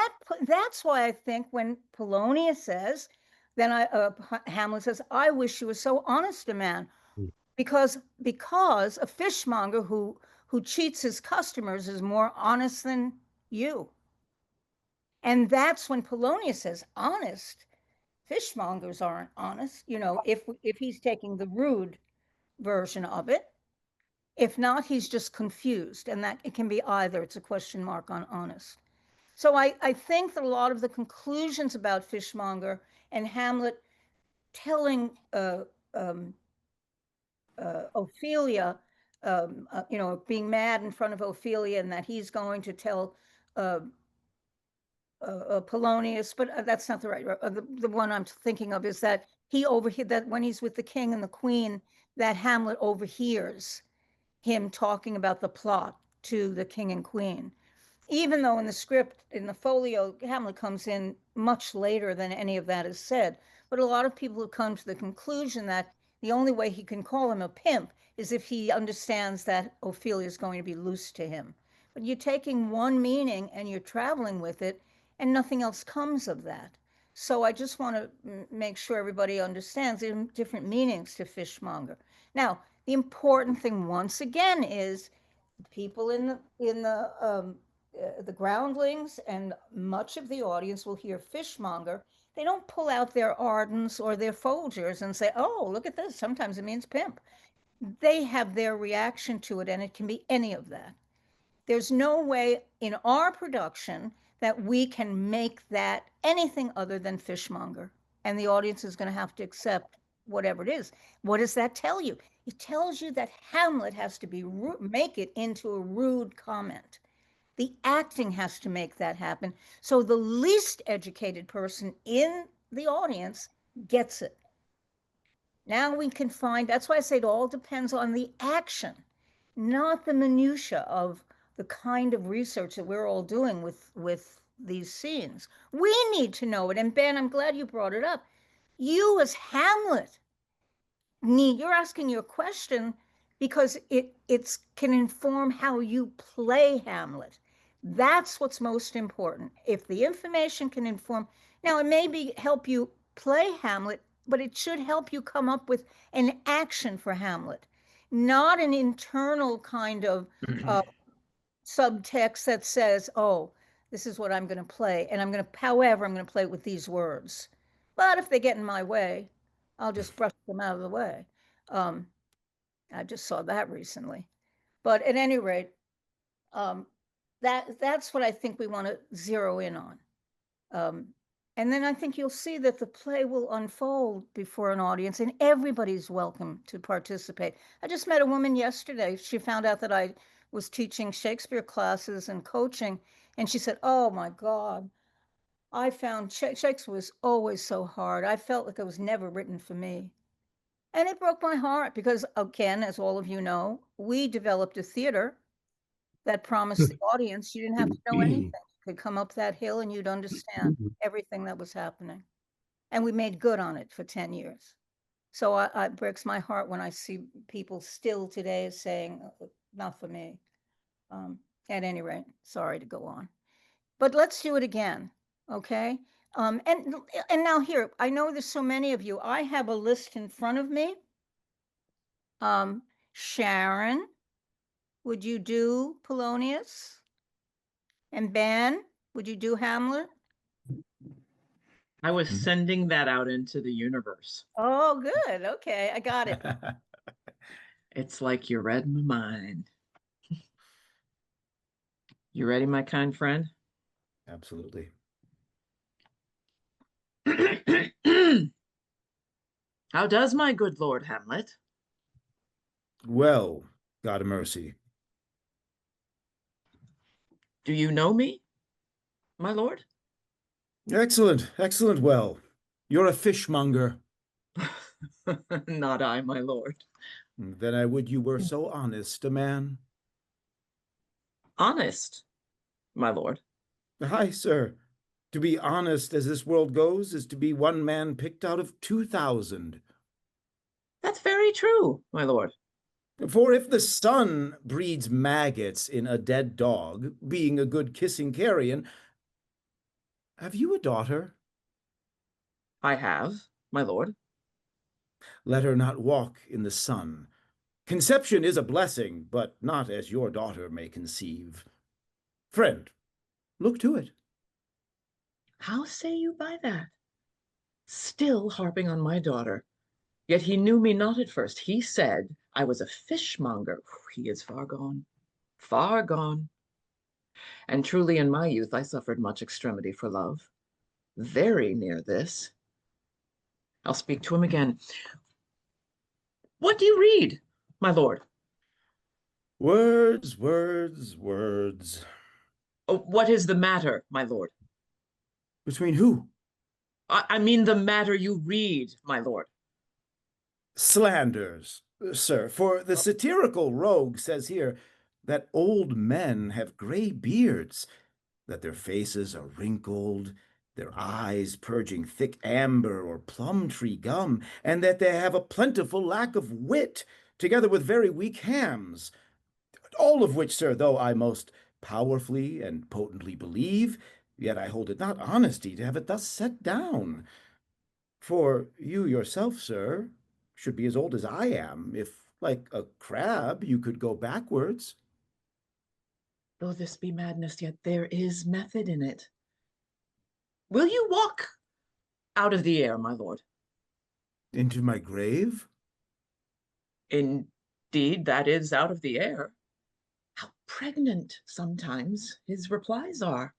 that's why I think when Polonius says, then Hamlet says, I wish you were so honest a man, because a fishmonger who cheats his customers is more honest than you. And that's when Polonius says, honest. Fishmongers aren't honest, if he's taking the rude version of it. If not, he's just confused, and that it can be either. It's a question mark on honest. So I think that a lot of the conclusions about fishmonger and Hamlet telling Ophelia, being mad in front of Ophelia, and that he's going to tell Polonius, but that's not the right. The one I'm thinking of is that he overheard that when he's with the king and the queen, that Hamlet overhears him talking about the plot to the king and queen, even though in the script, in the folio, Hamlet comes in much later than any of that is said. But a lot of people have come to the conclusion that the only way he can call him a pimp is if he understands that Ophelia is going to be loose to him. But you're taking one meaning and you're traveling with it, and nothing else comes of that. So I just want to make sure everybody understands there are different meanings to fishmonger. Now, the important thing once again is people in the groundlings and much of the audience will hear fishmonger. They don't pull out their Ardens or their Folgers and say, oh, look at this. Sometimes it means pimp. They have their reaction to it, and it can be any of that. There's no way in our production that we can make that anything other than fishmonger. And the audience is going to have to accept whatever it is. What does that tell you? It tells you that Hamlet has to make it into a rude comment. The acting has to make that happen. So the least educated person in the audience gets it. Now we can find, that's why I say it all depends on the action, not the minutia of the kind of research that we're all doing with these scenes. We need to know it. And Ben, I'm glad you brought it up. You as Hamlet you're asking your question because it can inform how you play Hamlet. That's what's most important. If the information can inform, now it may help you play Hamlet, but it should help you come up with an action for Hamlet, not an internal kind of subtext that says, oh, this is what I'm going to play. And however, I'm going to play it with these words. But if they get in my way, I'll just brush them out of the way. I just saw that recently. But at any rate, that's what I think we want to zero in on. And then I think you'll see that the play will unfold before an audience and everybody's welcome to participate. I just met a woman yesterday. She found out that I was teaching Shakespeare classes and coaching. And she said, oh my God, I found Shakespeare was always so hard. I felt like it was never written for me. And it broke my heart because, again, as all of you know, we developed a theater that promised the audience you didn't have to know anything. You could come up that hill and you'd understand everything that was happening. And we made good on it for 10 years. So it breaks my heart when I see people still today saying, not for me. At any rate, sorry to go on. But let's do it again, okay? And now here, I know there's so many of you. I have a list in front of me. Sharon, would you do Polonius? And Ben, would you do Hamlet? I was sending that out into the universe. Oh, good. Okay, I got it. It's like you read my mind. You ready, my kind friend? Absolutely. How does my good Lord Hamlet? Well, God of mercy. Do you know me, my lord? Excellent, excellent. Well, you're a fishmonger. Not I, my lord. Then I would you were so honest a man. Honest, my lord. Aye, sir. To be honest as this world goes is to be one man picked out of 2,000. That's very true, my lord. For if the sun breeds maggots in a dead dog, being a good kissing carrion, have you a daughter? I have, my lord. Let her not walk in the sun. Conception is a blessing, but not as your daughter may conceive. Friend, look to it. How say you by that? Still harping on my daughter. Yet he knew me not at first. He said I was a fishmonger. He is far gone, far gone. And truly in my youth I suffered much extremity for love. Very near this. I'll speak to him again. What do you read, my lord? Words, words, words. Oh, what is the matter, my lord? Between who? I mean the matter you read, my lord. Slanders, sir, for the satirical rogue says here that old men have gray beards, that their faces are wrinkled, their eyes purging thick amber or plum tree gum, and that they have a plentiful lack of wit, together with very weak hams. All of which, sir, though I most powerfully and potently believe, yet I hold it not honesty to have it thus set down. For you yourself, sir, should be as old as I am, if, like a crab, you could go backwards. Though this be madness, yet there is method in it. Will you walk out of the air, my lord? Into my grave? Indeed, that is out of the air. How pregnant sometimes his replies are.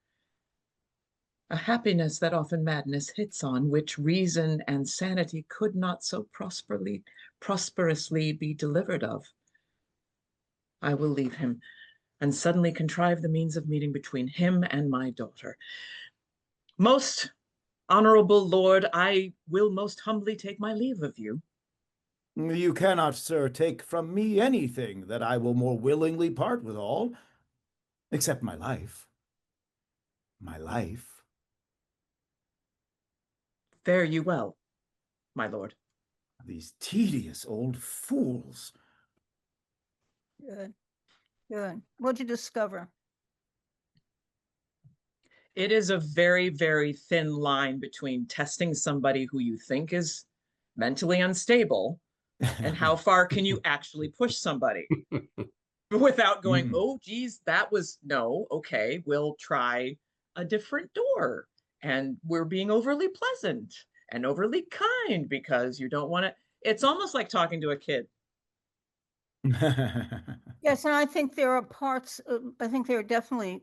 A happiness that often madness hits on, which reason and sanity could not so prosperously be delivered of. I will leave him, and suddenly contrive the means of meeting between him and my daughter. Most honorable lord, I will most humbly take my leave of you. You cannot, sir, take from me anything that I will more willingly part withal, except my life. My life. Fare you well, my lord. These tedious old fools. Good. Good. What'd you discover? It is a very, very thin line between testing somebody who you think is mentally unstable and how far can you actually push somebody without going, oh, geez, that was no, okay, we'll try a different door. And we're being overly pleasant and overly kind because you don't want to. It's almost like talking to a kid. Yes, and I think there are parts, I think there are definitely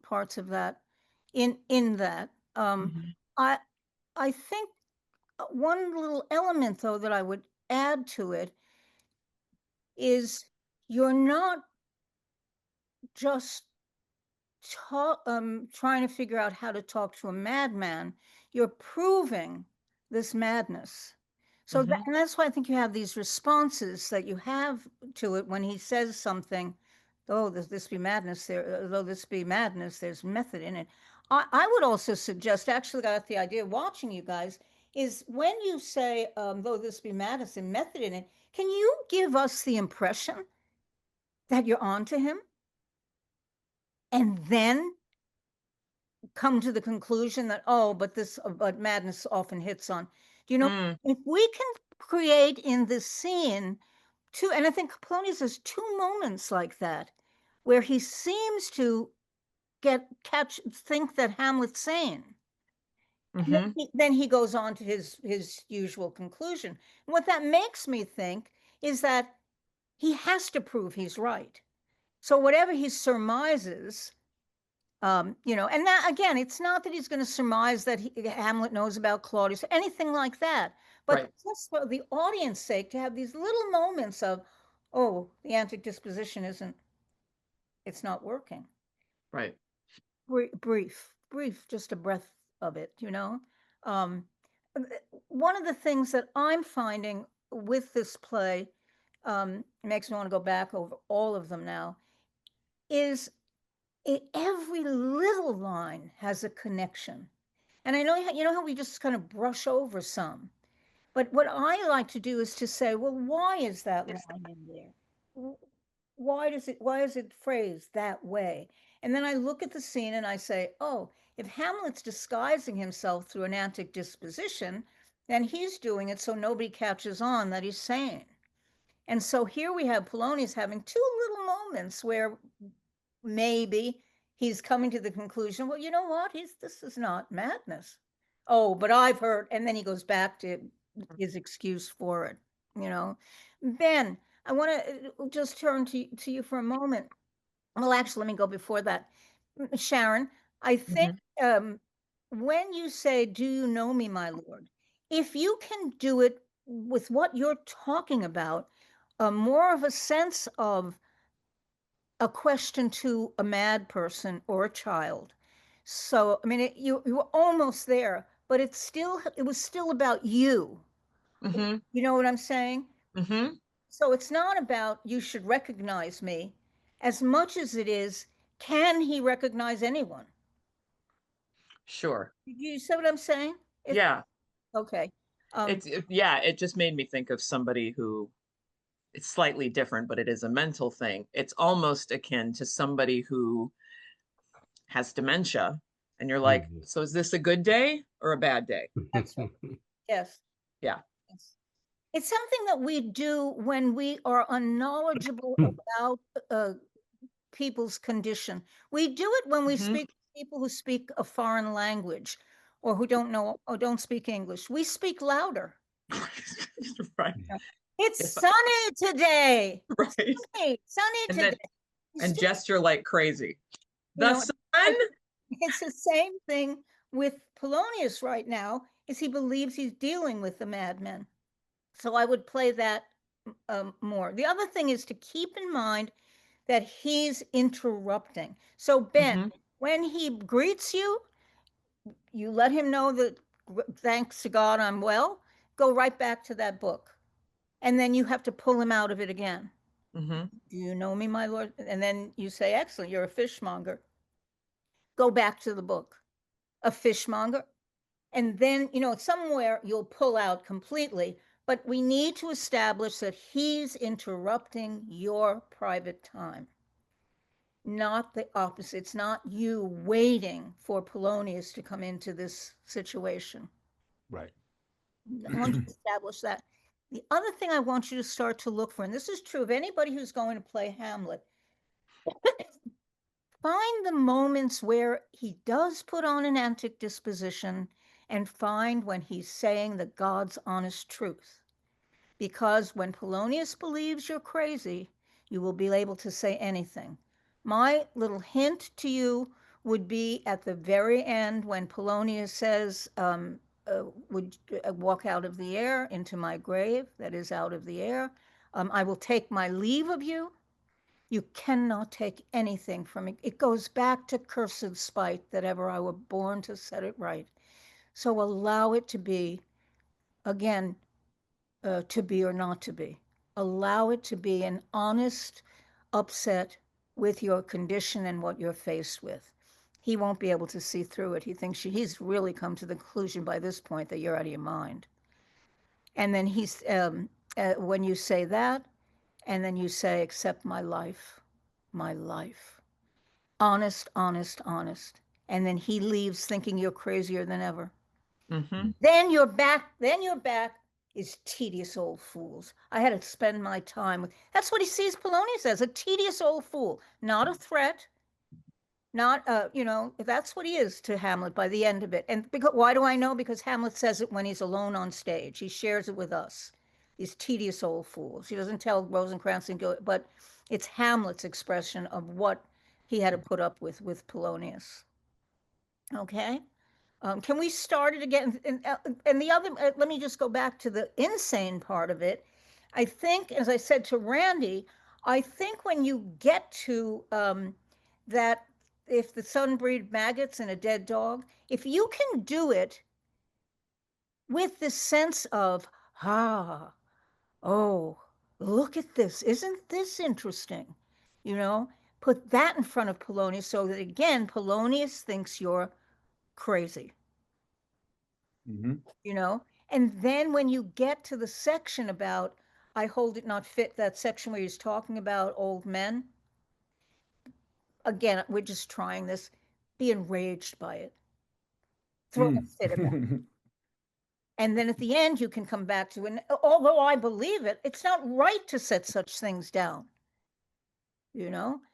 parts of that in that. I think one little element, though, that I would add to it is you're not just trying to figure out how to talk to a madman. You're proving this madness. So and that's why I think you have these responses that you have to it when he says something. Oh, this be madness there. Though this be madness, there's method in it. I would also suggest, actually got the idea watching you guys, is when you say, though this be madness and method in it, can you give us the impression that you're on to him? And then come to the conclusion that, oh, but madness often hits on. Do you know, if we can create in this scene two, and I think Polonius has two moments like that, where he seems to think that Hamlet's sane. And then he goes on to his usual conclusion. And what that makes me think is that he has to prove he's right. So whatever he surmises, you know, and that again, it's not that he's going to surmise that Hamlet knows about Claudius, anything like that, but just for the audience sake, to have these little moments of, oh, the antic disposition it's not working. Right. Brief, just a breath of it, you know. One of the things that I'm finding with this play, makes me want to go back over all of them now, is every little line has a connection. And I know, you know how we just kind of brush over some, but what I like to do is to say, well, why is that line in there? Why is it phrased that way? And then I look at the scene and I say, oh, if Hamlet's disguising himself through an antic disposition, then he's doing it so nobody catches on that he's sane. And so here we have Polonius having two little moments where maybe he's coming to the conclusion, well, you know what? This is not madness. Oh, but I've heard, and then he goes back to his excuse for it, you know. Ben, I want to just turn to you for a moment. Well, actually, let me go before that. Sharon, I think when you say, do you know me, my lord? If you can do it with what you're talking about, more of a sense of a question to a mad person or a child. So, I mean, you were almost there, but it was still about you. You know what I'm saying? So it's not about you should recognize me as much as it is, can he recognize anyone? Sure. You see what I'm saying? Yeah. Okay. It just made me think of somebody who, it's slightly different, but it is a mental thing. It's almost akin to somebody who has dementia and you're like, so is this a good day or a bad day? That's right. Yes. Yeah. It's something that we do when we are unknowledgeable about people's condition. We do it when we speak to people who speak a foreign language or who don't know or don't speak English. We speak louder. Right. It's sunny today. Right. Sunny today. And gesture like crazy. The sun? It's the same thing with Polonius right now is he believes he's dealing with the madmen. So I would play that more. The other thing is to keep in mind that he's interrupting. So Ben, when he greets you, you let him know that thanks to God I'm well, go right back to that book. And then you have to pull him out of it again. Mm-hmm. Do you know me, my lord? And then you say, excellent, you're a fishmonger. Go back to the book. A fishmonger. And then, somewhere you'll pull out completely, but we need to establish that he's interrupting your private time, not the opposite. It's not you waiting for Polonius to come into this situation. Right. I want you to establish that. The other thing I want you to start to look for, and this is true of anybody who's going to play Hamlet, find the moments where he does put on an antic disposition and find when he's saying the God's honest truth. Because when Polonius believes you're crazy, you will be able to say anything. My little hint to you would be at the very end when Polonius says, would walk out of the air into my grave, that is out of the air. I will take my leave of you. You cannot take anything from it. It goes back to cursed spite that ever I were born to set it right. So allow it to be, again, to be or not to be. Allow it to be an honest upset with your condition and what you're faced with. He won't be able to see through it. He thinks he's really come to the conclusion by this point that you're out of your mind. And then when you say that, and then you say, accept my life, my life. Honest, honest, honest. And then he leaves thinking you're crazier than ever. Mm-hmm. Then you're back is tedious old fools. I had to spend my time with, that's what he sees Polonius as, a tedious old fool, not a threat, not, that's what he is to Hamlet by the end of it. And because, why do I know? Because Hamlet says it when he's alone on stage. He shares it with us. These tedious old fools. He doesn't tell Rosencrantz and Guildenstern, but it's Hamlet's expression of what he had to put up with Polonius. Okay? Can we start it again? And the other, let me just go back to the insane part of it. I think, as I said to Randy, I think when you get to that, if the sun breed maggots in a dead dog, if you can do it with this sense of, oh, look at this. Isn't this interesting? Put that in front of Polonius so that, again, Polonius thinks you're crazy. And then when you get to the section about, I hold it not fit, that section where he's talking about old men, again, we're just trying this, be enraged by it. Throw a fit about it. And then at the end, you can come back to, and although I believe it, it's not right to set such things down,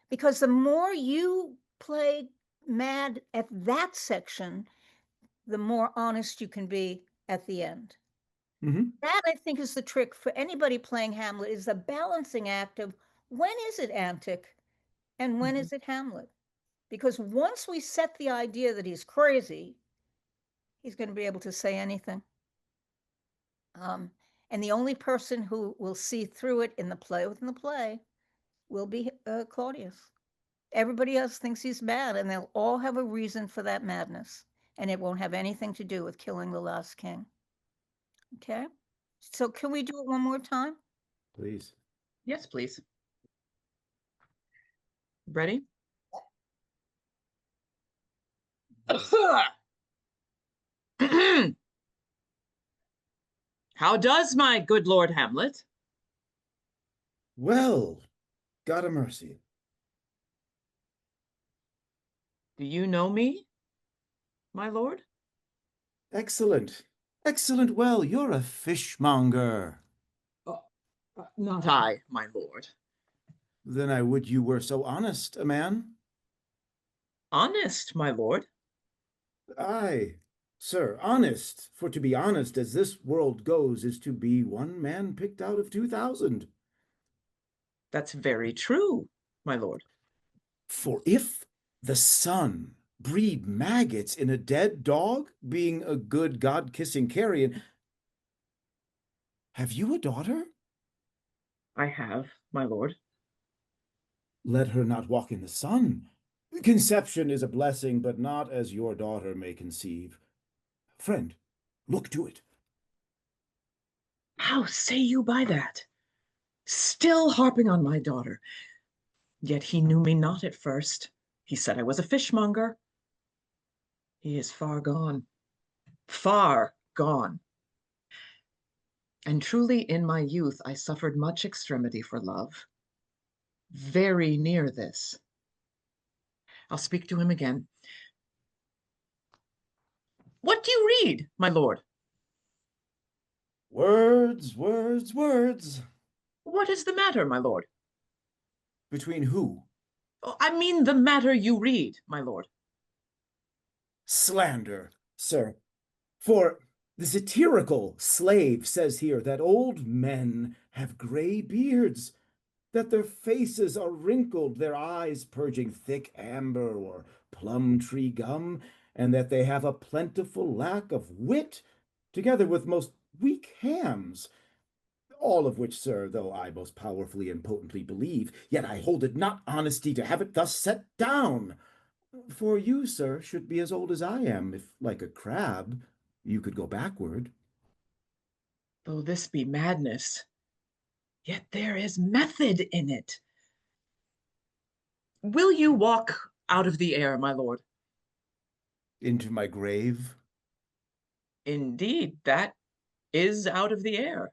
because the more you play mad at that section, the more honest you can be at the end. That, I think, is the trick for anybody playing Hamlet, is the balancing act of when is it antic and when is it Hamlet? Because once we set the idea that he's crazy, he's going to be able to say anything. And the only person who will see through it in the play will be Claudius. Everybody else thinks he's mad, and they'll all have a reason for that madness. And it won't have anything to do with killing the last king. Okay? So can we do it one more time? Please. Yes, please. Ready? How does my good Lord Hamlet? Well, God a mercy. Do you know me, my lord? Excellent. Excellent. Well, you're a fishmonger. Not I, my lord. Then I would you were so honest a man. Honest, my lord? Aye, sir, honest. For to be honest as this world goes is to be one man picked out of 2,000. That's very true, my lord. For if the sun breed maggots in a dead dog, being a good God-kissing carrion. Have you a daughter? I have, my lord. Let her not walk in the sun. Conception is a blessing, but not as your daughter may conceive. Friend, look to it. How say you by that? Still harping on my daughter. Yet he knew me not at first. He said I was a fishmonger. He is far gone. Far gone. And truly in my youth I suffered much extremity for love. Very near this. I'll speak to him again. What do you read, my lord? Words, words, words. What is the matter, my lord? Between who? Oh, I mean the matter you read, my lord. Slander, sir. For the satirical slave says here that old men have gray beards, that their faces are wrinkled, their eyes purging thick amber or plum tree gum, and that they have a plentiful lack of wit, together with most weak hams. All of which, sir, though I most powerfully and potently believe, yet I hold it not honesty to have it thus set down. For you, sir, should be as old as I am, if, like a crab, you could go backward. Though this be madness, yet there is method in it. Will you walk out of the air, my lord? Into my grave? Indeed, that is out of the air.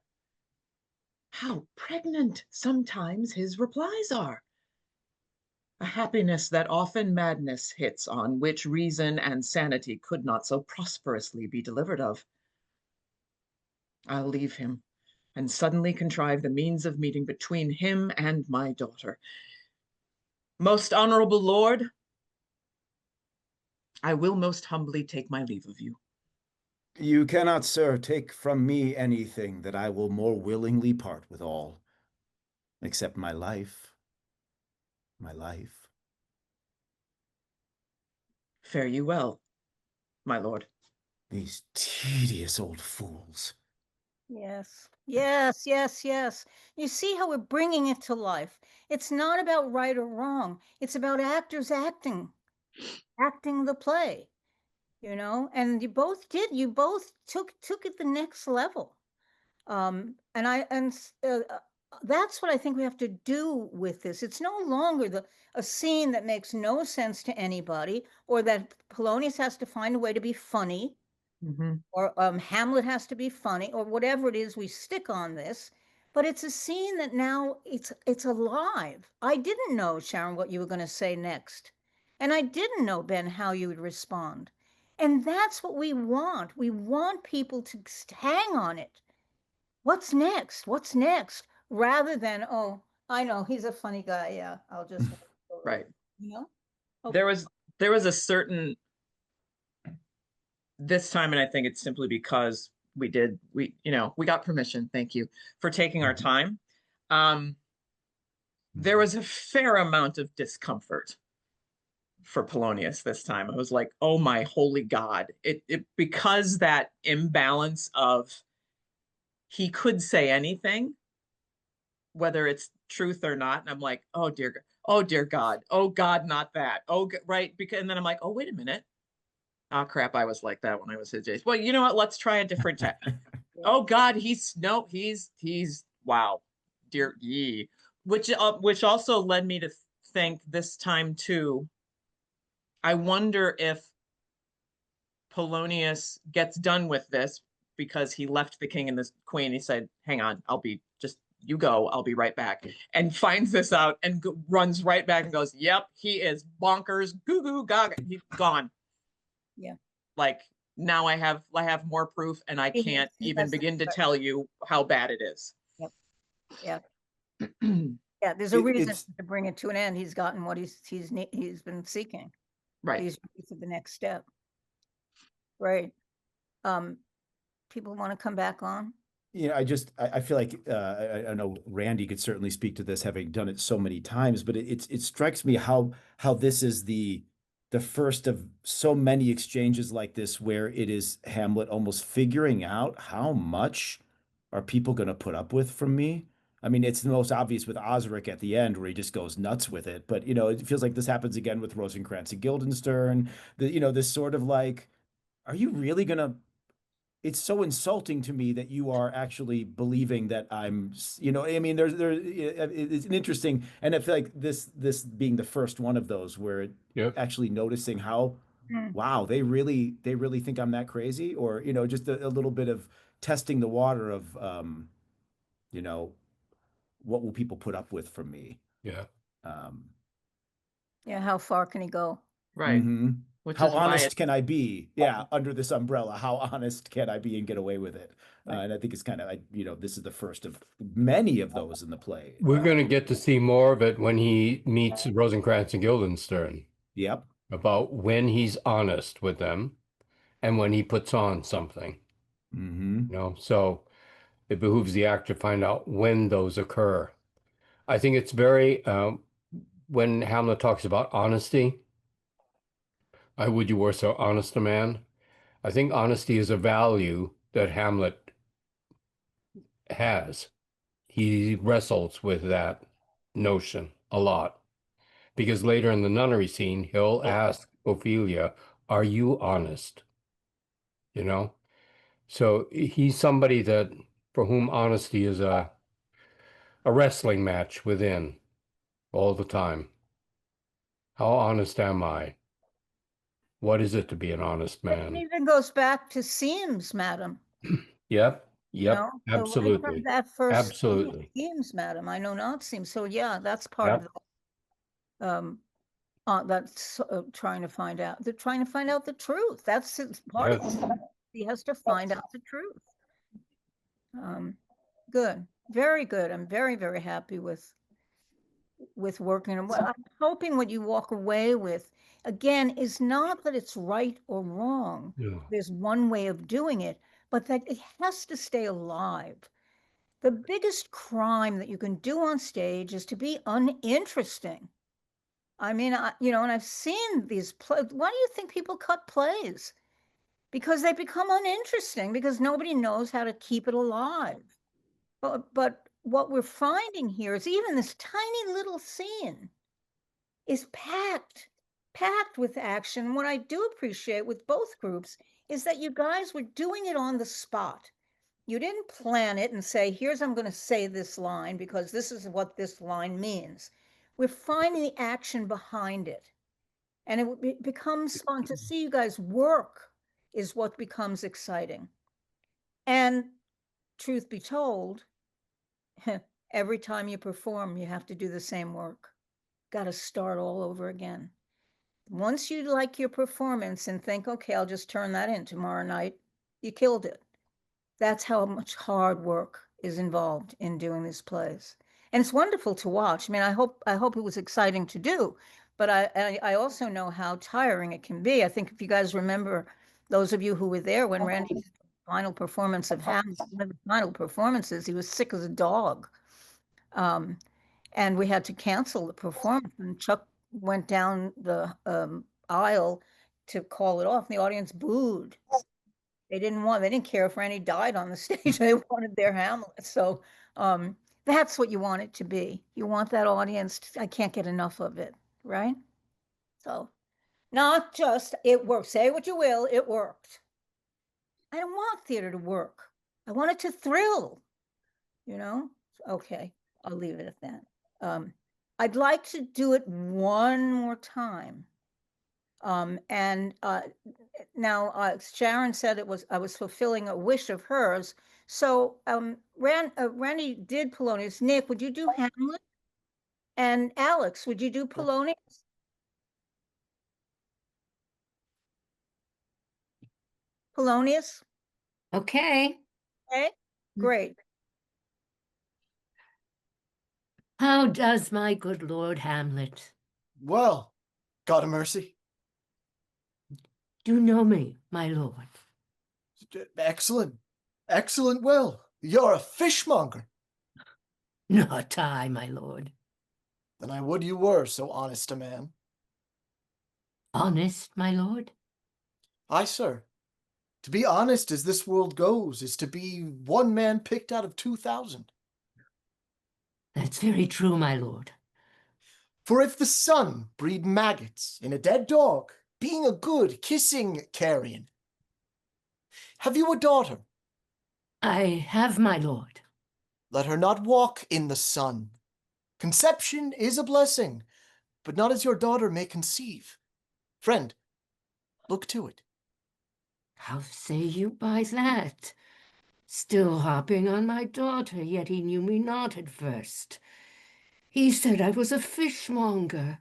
How pregnant sometimes his replies are. A happiness that often madness hits on, which reason and sanity could not so prosperously be delivered of. I'll leave him, and suddenly contrive the means of meeting between him and my daughter. Most honorable lord, I will most humbly take my leave of you. You cannot, sir, take from me anything that I will more willingly part with all, except my life. My life. Fare you well, my lord. These tedious old fools. Yes, yes, yes, yes. You see how we're bringing it to life. It's not about right or wrong. It's about actors acting the play, and you both did. You both took it the next level. That's what I think we have to do with this. It's no longer a scene that makes no sense to anybody, or that Polonius has to find a way to be funny, or Hamlet has to be funny, or whatever it is we stick on this. But it's a scene that now it's alive. I didn't know, Sharon, what you were going to say next, and I didn't know, Ben, how you would respond. And that's what we want. We want people to hang on it. What's next? What's next? Rather than, oh, I know he's a funny guy. Yeah, I'll just Right. Okay. There was a certain this time, and I think it's simply because we got permission, thank you, for taking our time. There was a fair amount of discomfort for Polonius this time. I was like, oh my holy God. It because that imbalance of he could say anything, whether it's truth or not. And I'm like, oh dear God, oh God, not that. Oh, right. And then I'm like, oh, wait a minute. Oh crap, I was like that when I was his age. Well, you know what? Let's try a different time. Oh God, he's wow, dear ye. Which also led me to think this time too. I wonder if Polonius gets done with this because he left the king and the queen. He said, hang on, you go, I'll be right back. And finds this out and runs right back and goes, yep, he is bonkers, goo goo gaga, he's gone. Yeah. Like now I have more proof and I can't even begin to tell you how bad it is. Yep. Yeah. Yeah, there's a reason to bring it to an end. He's gotten what he's been seeking. Right. He's ready for the next step. Right. People want to come back on? I feel like I know Randy could certainly speak to this, having done it so many times, but it strikes me how this is the the first of so many exchanges like this where it is Hamlet almost figuring out how much are people going to put up with from me. I mean, it's the most obvious with Osric at the end where he just goes nuts with it. But, it feels like this happens again with Rosencrantz and Guildenstern. This sort of like, are you really going to it's so insulting to me that you are actually believing that I mean, it's an interesting, and I feel like this being the first one of those where actually noticing how, wow, they really think I'm that crazy, or, just a little bit of testing the water of, what will people put up with from me? Yeah. Yeah, how far can he go? Right. Mhm. Which How is why honest can I be? Yeah, under this umbrella, how honest can I be and get away with it? Right. And I think it's kind of, this is the first of many of those in the play. We're going to get to see more of it when he meets Rosencrantz and Guildenstern, Yep. about when he's honest with them and when he puts on something. Mm-hmm. So it behooves the actor to find out when those occur. I think it's very, when Hamlet talks about honesty, I would you were so honest a man. I think honesty is a value that Hamlet has. He wrestles with that notion a lot, because later in the nunnery scene, he'll ask Ophelia, "Are you honest?" So he's somebody that for whom honesty is a wrestling match within all the time. How honest am I? What is it to be an honest It man? even goes back to seams, madam. Yep, You know, so right from absolutely. that first Absolutely. seams, madam. I know not seams. So yeah, that's part Yep. of the that's trying to find out. They're trying to find out the truth. That's part of it. He has to find out the truth. Good, very good. I'm very, very happy with working. And what I'm hoping what you walk away with, again, is not that it's right or wrong. Yeah. There's one way of doing it, but that it has to stay alive. The biggest crime that you can do on stage is to be uninteresting. I mean, and I've seen these plays. Why do you think people cut plays? Because they become uninteresting because nobody knows how to keep it alive. But what we're finding here is even this tiny little scene is packed with action. What I do appreciate with both groups is that you guys were doing it on the spot. You didn't plan it and say, here's, I'm going to say this line because this is what this line means. We're finding the action behind it. And it becomes fun to see you guys work is what becomes exciting. And truth be told, every time you perform, you have to do the same work. Got to start all over again. Once you like your performance and think, okay, I'll just turn that in tomorrow night, you killed it. That's how much hard work is involved in doing these plays. And it's wonderful to watch. I mean, I hope it was exciting to do, but I also know how tiring it can be. I think if you guys remember, those of you who were there when Randy did the final performance of Hamlet, one of the final performances, he was sick as a dog. And we had to cancel the performance, and Chuck went down the aisle to call it off, and the audience booed. They didn't care if Randy died on the stage. They wanted their Hamlet. So that's what you want it to be. You want that audience. I can't get enough of it, right? So not just it worked. Say what you will, it worked. I don't want theater to work. I want it to thrill, Okay, I'll leave it at that. I'd like to do it one more time. And now Sharon said I was fulfilling a wish of hers. So Randy did Polonius. Nick, would you do Hamlet? And Alex, would you do Polonius? Polonius? Okay. Okay, great. How does my good Lord Hamlet? Well, God of mercy. Do you know me, my lord? Excellent. Excellent will. You're a fishmonger. Not I, my lord. Then I would you were so honest a man. Honest, my lord? Aye, sir. To be honest as this world goes is to be one man picked out of 2,000. That's very true, my lord. For if the sun breed maggots in a dead dog, being a good kissing carrion. Have you a daughter? I have, my lord. Let her not walk in the sun. Conception is a blessing, but not as your daughter may conceive. Friend, look to it. How say you by that? Still harping on my daughter, yet he knew me not at first. He said I was a fishmonger.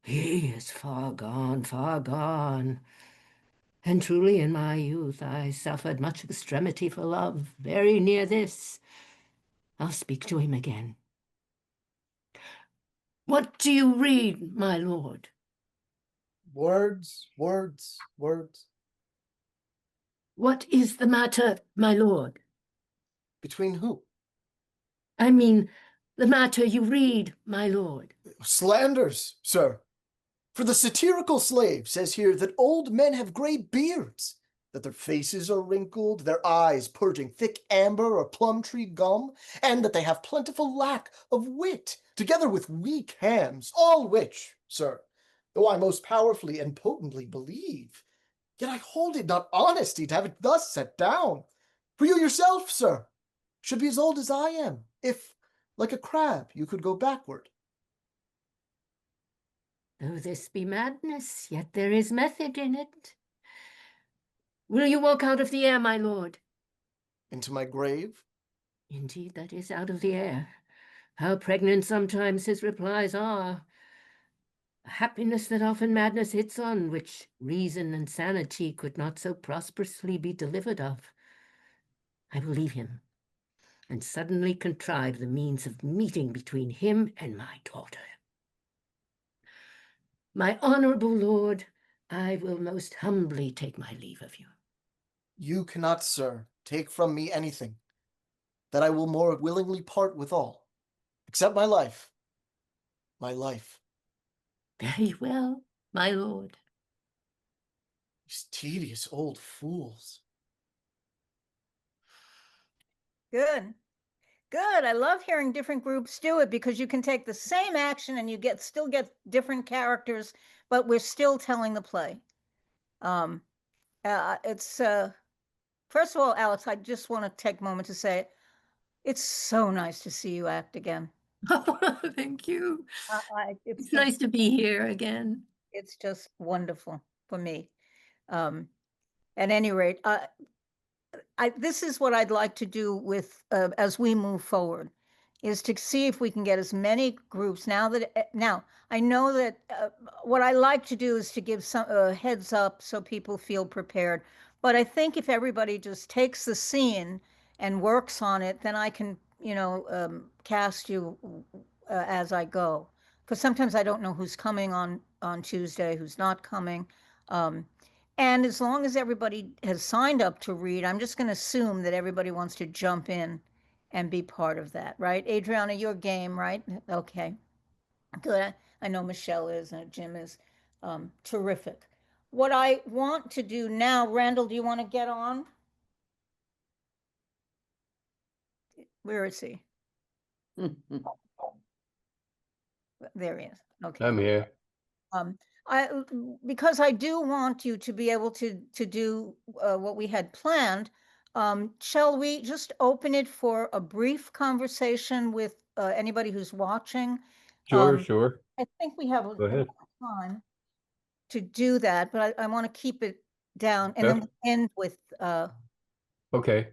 He is far gone, far gone. And truly in my youth I suffered much extremity for love, very near this. I'll speak to him again. What do you read, my lord? Words, words, words. What is the matter, my lord? Between who? I mean, the matter you read, my lord. Slanders, sir. For the satirical slave says here that old men have gray beards, that their faces are wrinkled, their eyes purging thick amber or plum tree gum, and that they have plentiful lack of wit, together with weak hands, all which, sir, though I most powerfully and potently believe, yet I hold it not honesty to have it thus set down. For you yourself, sir, should be as old as I am, if, like a crab, you could go backward. Though this be madness, yet there is method in it. Will you walk out of the air, my lord? Into my grave? Indeed, that is out of the air. How pregnant sometimes his replies are. A happiness that often madness hits on, which reason and sanity could not so prosperously be delivered of. I will leave him, and suddenly contrive the means of meeting between him and my daughter. My honorable lord, I will most humbly take my leave of you. You cannot, sir, take from me anything, that I will more willingly part with all, except my life. My life. Very well, my lord. These tedious old fools. Good. Good. I love hearing different groups do it because you can take the same action and you still get different characters, but we're still telling the play. It's first of all, Alex, I just want to take a moment to say it's so nice to see you act again. Oh, thank you. It's nice to be here again. It's just wonderful for me. At any rate, this is what I'd like to do with as we move forward, is to see if we can get as many groups now I know that what I like to do is to give some heads up so people feel prepared. But I think if everybody just takes the scene and works on it, then I can, cast you as I go. Because sometimes I don't know who's coming on Tuesday, who's not coming. And as long as everybody has signed up to read, I'm just going to assume that everybody wants to jump in and be part of that, right? Adriana, your game, right? Okay, good. I know Michele is and Jim is. Terrific. What I want to do now, Randall, do you want to get on? Where is he? There he is. Okay. I'm here. Because I do want you to be able to do what we had planned. Shall we just open it for a brief conversation with anybody who's watching? Sure. I think we have Go ahead. enough time to do that, but I want to keep it down and then Yep. end with. Okay.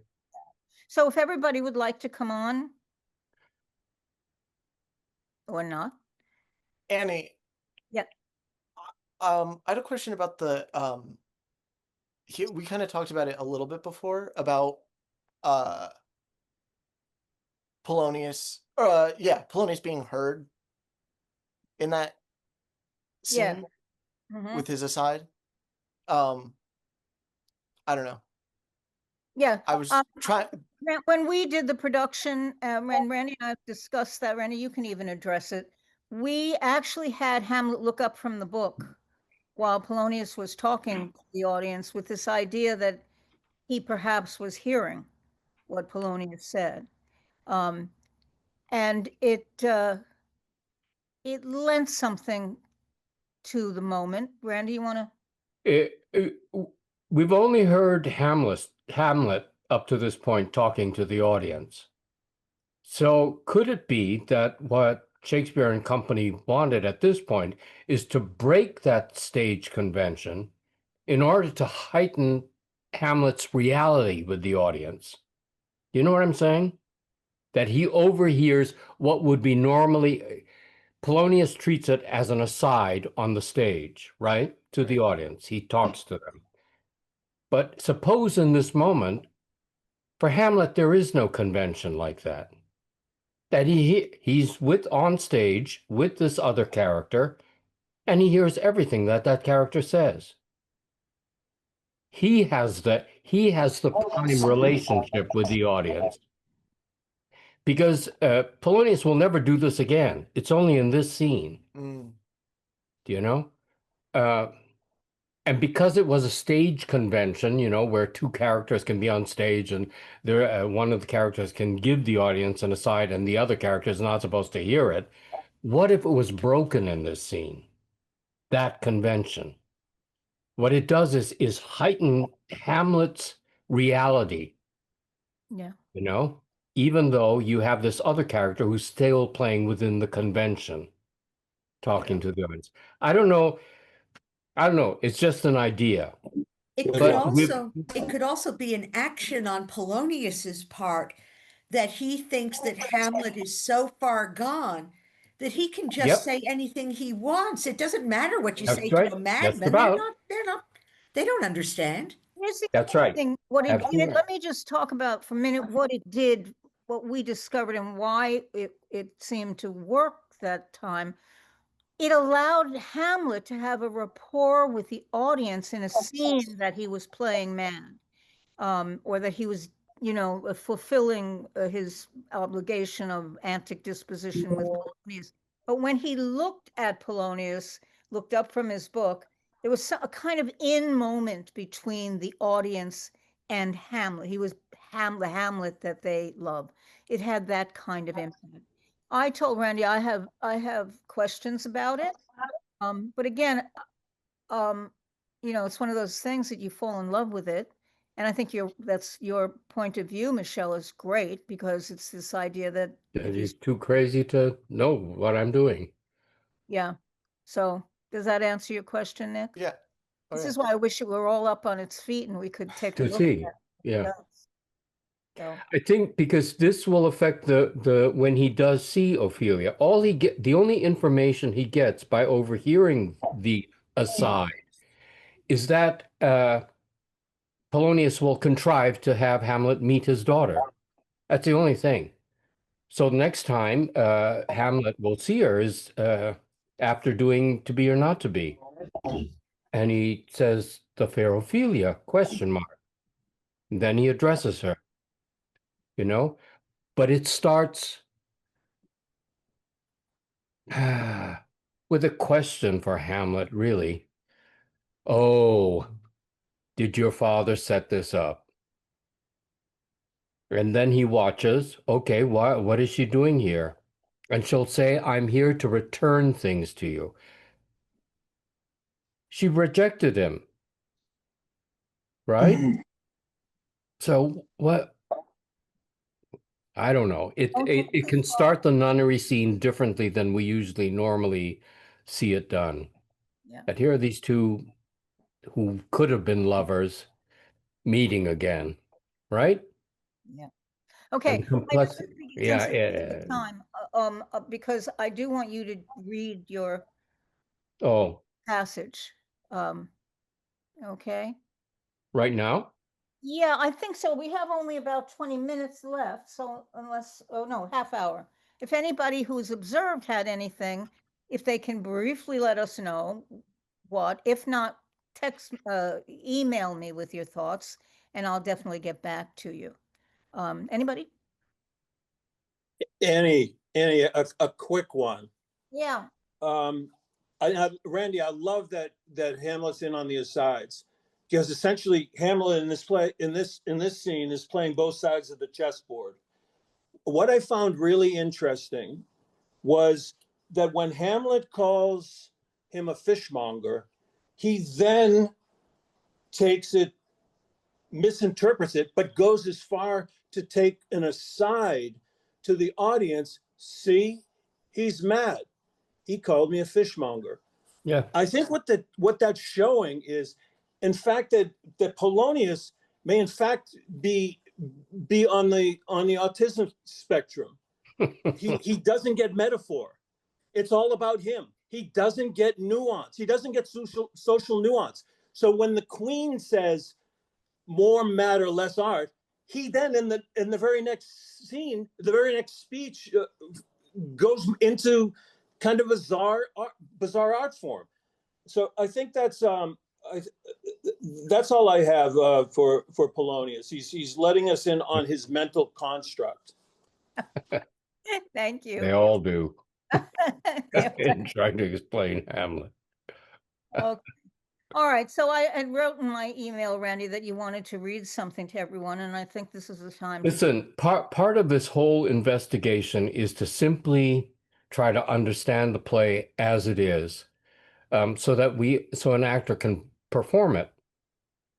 So if everybody would like to come on or not. Annie. Yeah. I had a question about the we kind of talked about it a little bit before about Polonius. Polonius being heard in that scene with his aside. I don't know. Yeah. I was trying. When we did the production, and Randy and I discussed that, Randy, you can even address it. We actually had Hamlet look up from the book while Polonius was talking to the audience with this idea that he perhaps was hearing what Polonius said. And it lent something to the moment. Randy, you want to? We've only heard Hamlet up to this point talking to the audience. So could it be that what Shakespeare and company wanted at this point is to break that stage convention in order to heighten Hamlet's reality with the audience? You know what I'm saying? That he overhears what would be normally, Polonius treats it as an aside on the stage, right? To the audience. He talks to them. But suppose in this moment, for Hamlet, there is no convention like that. That he's on stage with this other character, and he hears everything that character says. He has the prime relationship with the audience. Because Polonius will never do this again. It's only in this scene. Mm. Do you know? And because it was a stage convention, you know, where two characters can be on stage and one of the characters can give the audience an aside and the other character is not supposed to hear it, what if it was broken in this scene? That convention. What it does is heighten Hamlet's reality. Yeah. You know, even though you have this other character who's still playing within the convention, talking to the audience. I don't know. It's just an idea. It could also be an action on Polonius's part that he thinks that Hamlet is so far gone that he can just say anything he wants. It doesn't matter what you say to a madman. They don't understand. That's right. What it did, let me just talk about for a minute what it did, what we discovered and why it seemed to work that time. It allowed Hamlet to have a rapport with the audience in a scene that he was playing mad, or that he was, you know, fulfilling his obligation of antic disposition with Polonius. But when he looked at Polonius, looked up from his book, there was a kind of in moment between the audience and Hamlet. He was the Hamlet that they love. It had that kind of impact. I told Randy I have questions about it, but again, you know, it's one of those things that you fall in love with it, and I think that's your point of view, Michele, is great because it's this idea that he's too crazy to know what I'm doing. Yeah. So does that answer your question, Nick? Yeah. This is why I wish it were all up on its feet and we could take a look at it. Yeah. So I think because this will affect the when he does see Ophelia, the only information he gets by overhearing the aside is that Polonius will contrive to have Hamlet meet his daughter. That's the only thing. So next time Hamlet will see her is after doing To Be or Not to Be. And he says, the fair Ophelia, question mark. And then he addresses her, you know, but it starts with a question for Hamlet, really. Oh, did your father set this up? And then he watches, okay, what is she doing here? And she'll say, I'm here to return things to you. She rejected him, right? Mm-hmm. So what? I don't know. It can start the nunnery scene differently than we usually normally see it done. Yeah. But here are these two who could have been lovers meeting again, right? Yeah. Okay. Complex. Yeah. Time, because I do want you to read your passage. Okay. Right now? Yeah, I think so. We have only about 20 minutes left. So half hour. If anybody who's observed had anything, if they can briefly let us know what, if not, email me with your thoughts and I'll definitely get back to you. Anybody? Annie, a quick one. Yeah. Randy, I love that Hamlet's in on the asides, because essentially Hamlet in this scene is playing both sides of the chessboard. What I found really interesting was that when Hamlet calls him a fishmonger, he then takes it, misinterprets it, but goes as far to take an aside to the audience. See, he's mad. He called me a fishmonger. Yeah. I think what that's showing is, in fact, that Polonius may in fact be on the autism spectrum. He doesn't get metaphor. It's all about him. He doesn't get nuance. He doesn't get social nuance. So when the queen says more matter, less art, he then in the very next scene, the very next speech, goes into kind of bizarre art form. So I think that's all I have for Polonius. He's letting us in on his mental construct. Thank you. They all do. In trying to explain Hamlet. Okay. All right. So I wrote in my email, Randy, that you wanted to read something to everyone, and I think this is the time. Listen, part of this whole investigation is to simply try to understand the play as it is, so an actor can perform it.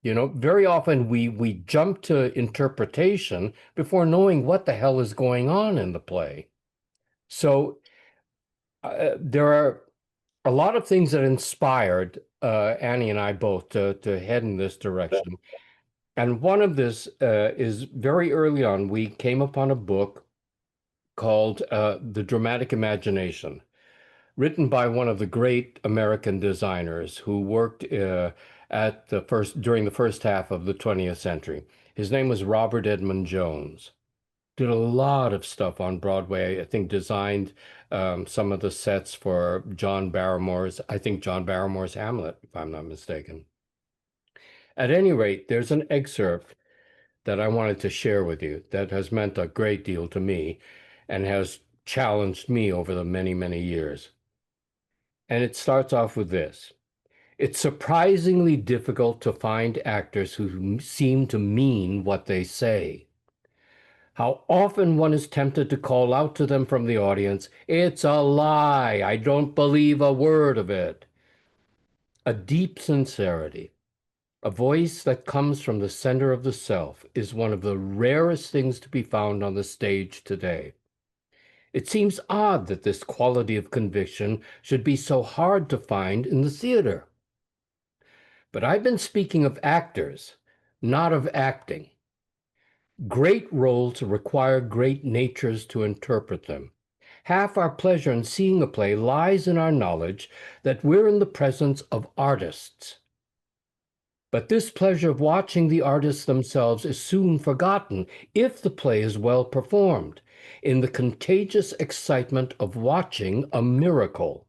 You know, very often we jump to interpretation before knowing what the hell is going on in the play. So there are a lot of things that inspired Annie and I both to head in this direction. And one of this is very early on, we came upon a book called The Dramatic Imagination, written by one of the great American designers who worked during the first half of the 20th century. His name was Robert Edmond Jones. Did a lot of stuff on Broadway. I think designed some of the sets for John Barrymore's Hamlet, if I'm not mistaken. At any rate, there's an excerpt that I wanted to share with you that has meant a great deal to me and has challenged me over the many, many years. And it starts off with this. It's surprisingly difficult to find actors who seem to mean what they say. How often one is tempted to call out to them from the audience, "It's a lie, I don't believe a word of it." A deep sincerity, a voice that comes from the center of the self, is one of the rarest things to be found on the stage today. It seems odd that this quality of conviction should be so hard to find in the theater. But I've been speaking of actors, not of acting. Great roles require great natures to interpret them. Half our pleasure in seeing a play lies in our knowledge that we're in the presence of artists. But this pleasure of watching the artists themselves is soon forgotten if the play is well performed, in the contagious excitement of watching a miracle,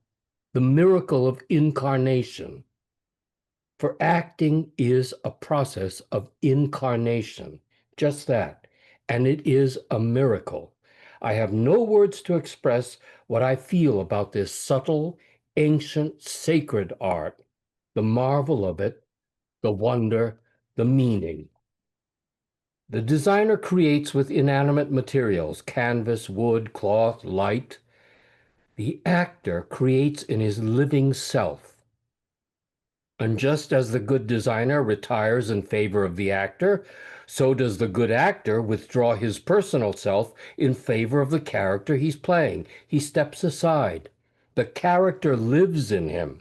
the miracle of incarnation. For acting is a process of incarnation, just that, and it is a miracle. I have no words to express what I feel about this subtle, ancient, sacred art, the marvel of it, the wonder, the meaning. The designer creates with inanimate materials, canvas, wood, cloth, light. The actor creates in his living self. And just as the good designer retires in favor of the actor, so does the good actor withdraw his personal self in favor of the character he's playing. He steps aside. The character lives in him.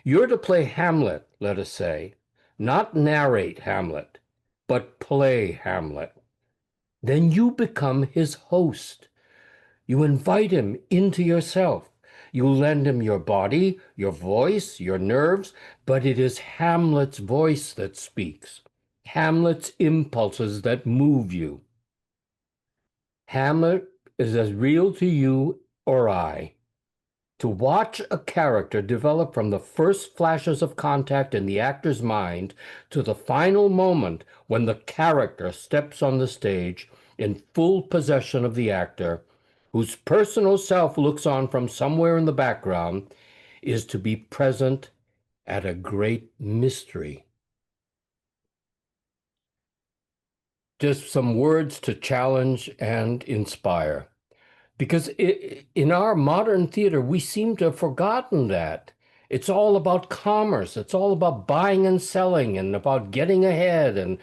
You're to play Hamlet, let us say, not narrate Hamlet, but play Hamlet. Then you become his host. You invite him into yourself. You lend him your body, your voice, your nerves, but it is Hamlet's voice that speaks, Hamlet's impulses that move you. Hamlet is as real to you or I. To watch a character develop from the first flashes of contact in the actor's mind to the final moment when the character steps on the stage in full possession of the actor, whose personal self looks on from somewhere in the background, is to be present at a great mystery. Just some words to challenge and inspire. Because in our modern theater, we seem to have forgotten that. It's all about commerce. It's all about buying and selling and about getting ahead and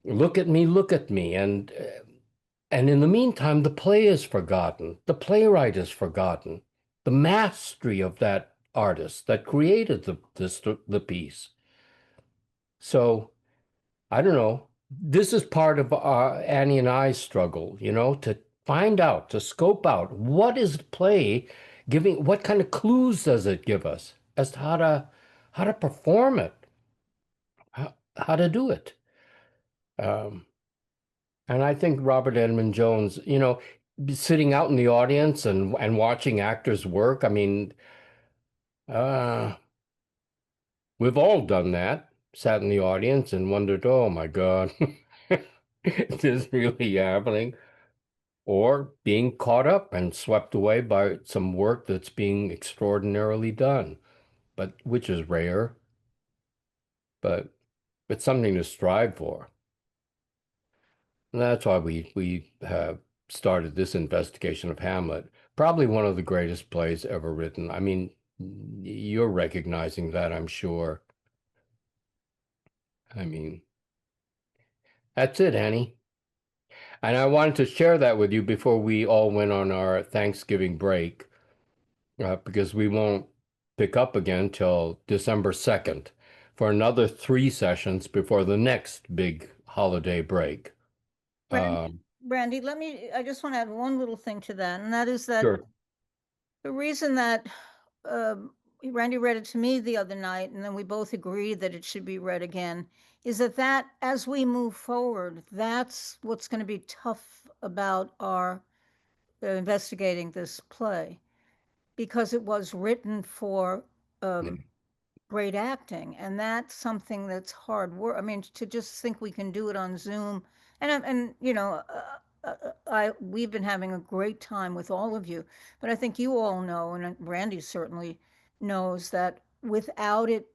look at me, look at me. And in the meantime, the play is forgotten. The playwright is forgotten. The mastery of that artist that created the piece. So I don't know. This is part of Annie and I's struggle, to find out, to scope out what is the play giving, what kind of clues does it give us as to how to perform it, how to do it. And I think Robert Edmund Jones, sitting out in the audience and watching actors work, I mean, we've all done that, sat in the audience and wondered, oh my God, is this really happening? Or being caught up and swept away by some work that's being extraordinarily done, but which is rare, but it's something to strive for. And that's why we have started this investigation of Hamlet, probably one of the greatest plays ever written. I mean, you're recognizing that, I'm sure. I mean, that's it, Annie. And I wanted to share that with you before we all went on our Thanksgiving break, because we won't pick up again till December 2nd for another 3 sessions before the next big holiday break. Brandy, I just want to add one little thing to that, and that is that Sure. the reason that Randy read it to me the other night, and then we both agreed that it should be read again, is that as we move forward, that's what's going to be tough about our investigating this play, because it was written for great acting, and that's something that's hard work. I mean, to just think we can do it on Zoom, and we've been having a great time with all of you, but I think you all know, and Randy certainly knows, that without it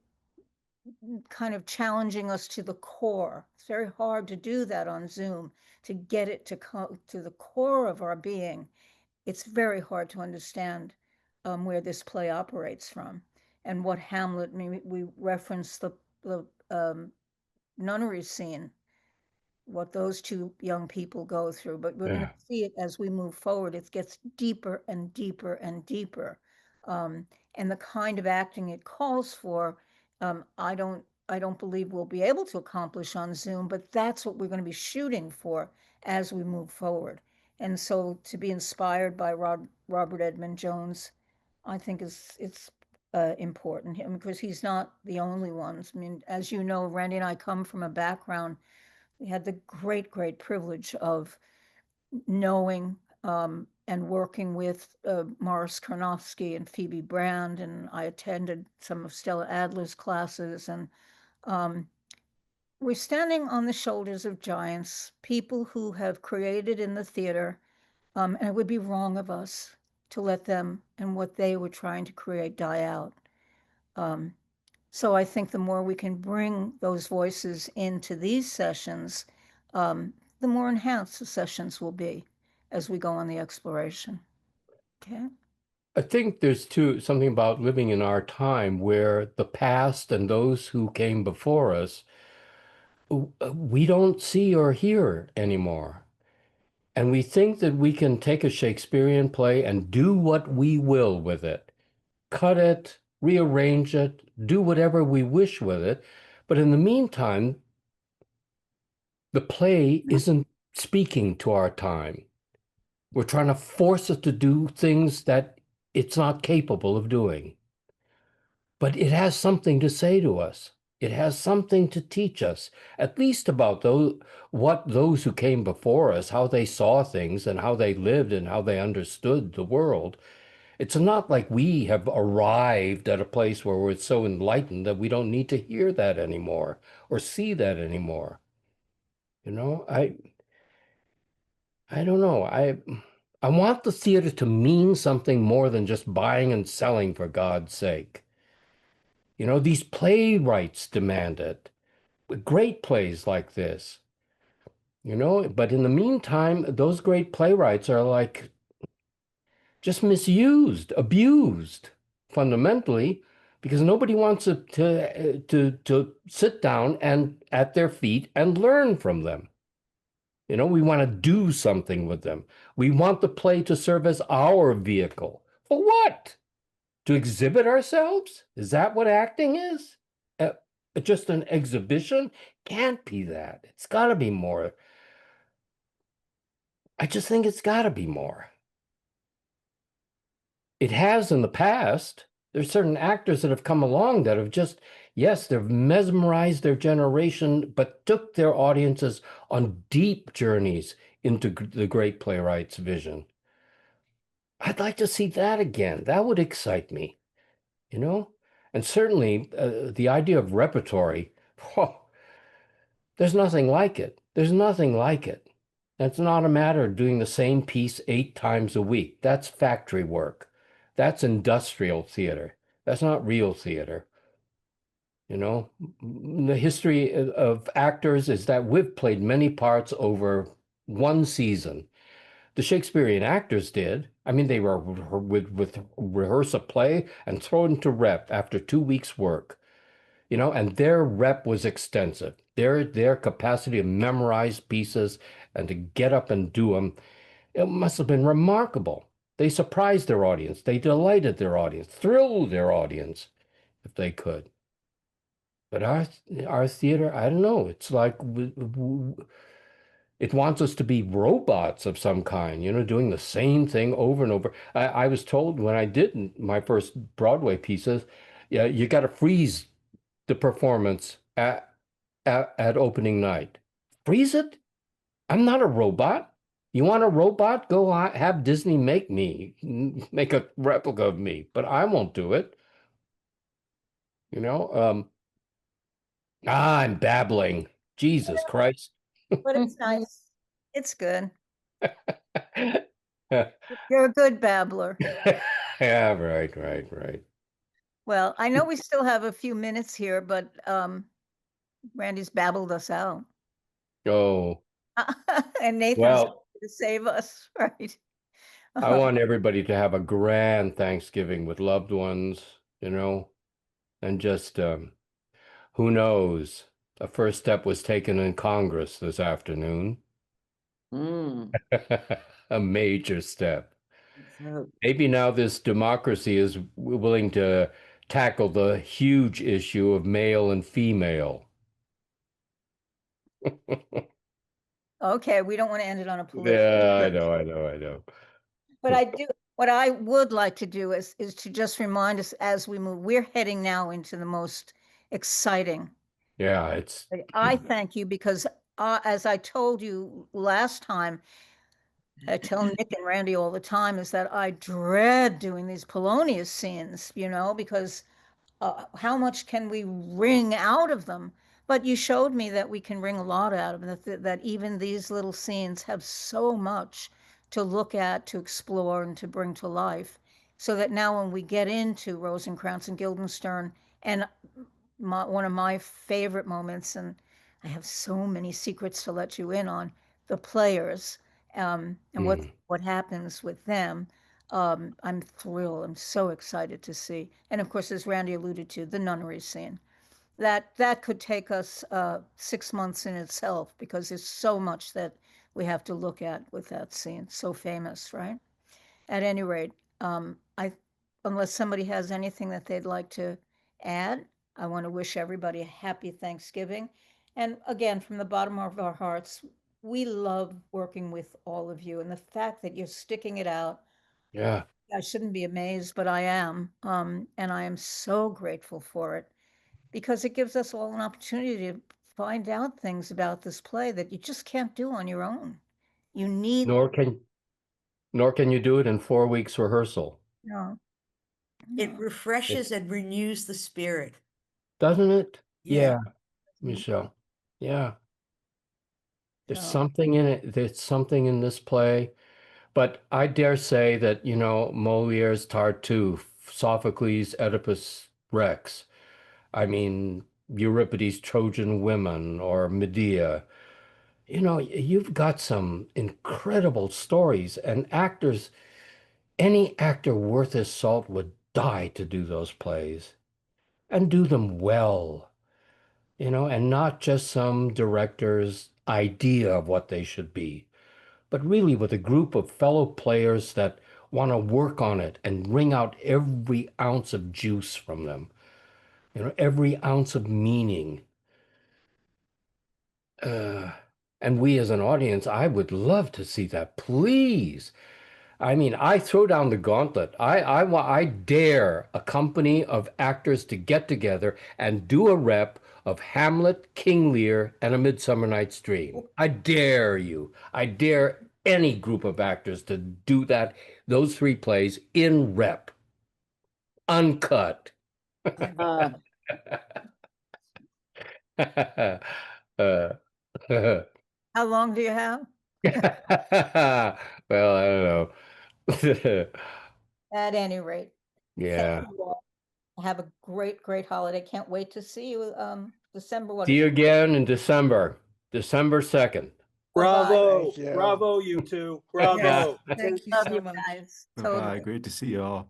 kind of challenging us to the core, it's very hard to do that on Zoom, to get it to the core of our being. It's very hard to understand where this play operates from and what Hamlet. I mean, we reference the nunnery scene, what those two young people go through, but we're going to see it as we move forward. It gets deeper and deeper and deeper, and the kind of acting it calls for, I don't believe we'll be able to accomplish on Zoom, but that's what we're going to be shooting for as we move forward. And so to be inspired by Robert Edmund Jones, I think it's important, because he's not the only ones. I mean, as you know, Randy and I come from a background. We had the great privilege of knowing and working with Morris Karnofsky and Phoebe Brand, and I attended some of Stella Adler's classes, and we're standing on the shoulders of giants, people who have created in the theater, and it would be wrong of us to let them and what they were trying to create die out. So I think the more we can bring those voices into these sessions, the more enhanced the sessions will be as we go on the exploration. Okay. I think there's something about living in our time where the past and those who came before us, we don't see or hear anymore. And we think that we can take a Shakespearean play and do what we will with it, cut it, rearrange it, do whatever we wish with it. But in the meantime, the play isn't speaking to our time. We're trying to force it to do things that it's not capable of doing. But it has something to say to us. It has something to teach us, at least about what those who came before us, how they saw things and how they lived and how they understood the world. It's not like we have arrived at a place where we're so enlightened that we don't need to hear that anymore or see that anymore. I don't know. I want the theater to mean something more than just buying and selling for God's sake. You know, these playwrights demand it. Great plays like this, you know, but in the meantime, those great playwrights are like just misused, abused fundamentally, because nobody wants to sit down and at their feet and learn from them. You know, we want to do something with them. We want the play to serve as our vehicle. For what? To exhibit ourselves? Is that what acting is? Just an exhibition? Can't be that. It's got to be more. I just think it's got to be more. It has in the past. There's certain actors that have come along that have just, yes, they've mesmerized their generation, but took their audiences on deep journeys into the great playwright's vision. I'd like to see that again. That would excite me, you know? And certainly the idea of repertory, oh, there's nothing like it. There's nothing like it. It's not a matter of doing the same piece 8 times a week. That's factory work. That's industrial theater. That's not real theater. You know, the history of actors is that we've played many parts over one season. The Shakespearean actors did. I mean, they were with rehearse a play and throw it into rep after 2 weeks' work. You know, and their rep was extensive. Their capacity to memorize pieces and to get up and do them, it must have been remarkable. They surprised their audience. They delighted their audience, thrilled their audience, if they could. But our theater, I don't know. It's like it wants us to be robots of some kind, you know, doing the same thing over and over. I was told when I did my first Broadway pieces, yeah, you got to freeze the performance at opening night. Freeze it? I'm not a robot. You want a robot? Go have Disney make a replica of me, but I won't do it. You know, I'm babbling. Jesus Christ. But it's nice. It's good. You're a good babbler. Yeah, right. Well, I know we still have a few minutes here, but Randy's babbled us out. Oh, And Nathan's well, to save us, right? I want everybody to have a grand Thanksgiving with loved ones, you know, and just who knows? A first step was taken in Congress this afternoon. Mm, A major step. so Maybe now this democracy is willing to tackle the huge issue of male and female. Okay, we don't want to end it on a political. Yeah, I know. But what I would like to do is to just remind us as we move, we're heading now into the most exciting. Yeah, it's I thank you because as I told you last time, I tell Nick and Randy all the time is that I dread doing these Polonius scenes, you know, because how much can we wring out of them? But you showed me that we can wring a lot out of them, that even these little scenes have so much to look at, to explore, and to bring to life. So that now when we get into Rosencrantz and Guildenstern, and one of my favorite moments, and I have so many secrets to let you in on, the players and what happens with them. I'm thrilled. I'm so excited to see. And of course, as Randy alluded to, the nunnery scene. That could take us 6 months in itself because there's so much that we have to look at with that scene. So famous, right? At any rate, unless somebody has anything that they'd like to add, I want to wish everybody a happy Thanksgiving. And again, from the bottom of our hearts, we love working with all of you. And the fact that you're sticking it out, yeah. I shouldn't be amazed, but I am. And I am so grateful for it because it gives us all an opportunity to find out things about this play that you just can't do on your own. You need, Nor can you do it in 4 weeks rehearsal, no, It no. refreshes and renews the spirit. doesn't it? Yeah. Michele. Yeah. There's No. something in it. There's something in this play. But I dare say that, Moliere's Tartuffe, Sophocles' Oedipus Rex, I mean, Euripides' Trojan Women or Medea, you've got some incredible stories and actors. Any actor worth his salt would die to do those plays and do them well, and not just some director's idea of what they should be, but really with a group of fellow players that want to work on it and wring out every ounce of juice from them, every ounce of meaning. And we as an audience, I would love to see that, please. I mean, I throw down the gauntlet. I dare a company of actors to get together and do a rep of Hamlet, King Lear, and A Midsummer Night's Dream. I dare you. I dare any group of actors to do that, those three plays in rep, uncut. Uh, How long do you have? Well, I don't know. At any rate, thank Yeah. you all. Have a great, great holiday. Can't wait to see you December. What See is you it? again in December 2nd. Bravo. Thank you. Bravo, you two. Bravo. Thank you Love so you much. guys. Bye. Totally. Great to see you all.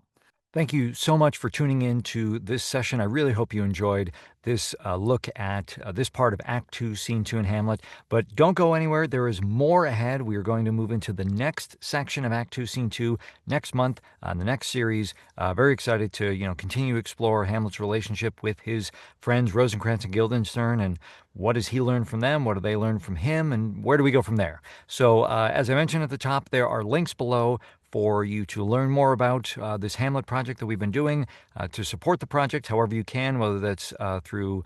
Thank you so much for tuning in to this session. I really hope you enjoyed this look at this part of Act 2, Scene 2 in Hamlet. But don't go anywhere. There is more ahead. We are going to move into the next section of Act 2, Scene 2 next month on the next series. Very excited to continue to explore Hamlet's relationship with his friends Rosencrantz and Guildenstern, and what does he learn from them? What do they learn from him? And where do we go from there? So as I mentioned at the top, there are links below for you to learn more about this Hamlet project that we've been doing, to support the project however you can, whether that's through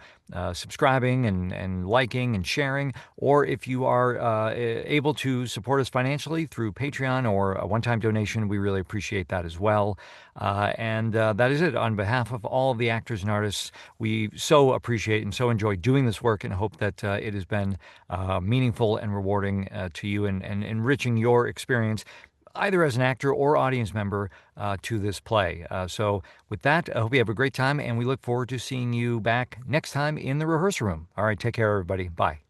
subscribing and liking and sharing, or if you are able to support us financially through Patreon or a one-time donation, we really appreciate that as well. And that is it. On behalf of all of the actors and artists, we so appreciate and so enjoy doing this work, and hope that it has been meaningful and rewarding to you, and enriching your experience either as an actor or audience member to this play. So with that, I hope you have a great time, and we look forward to seeing you back next time in the rehearsal room. All right, take care, everybody. Bye.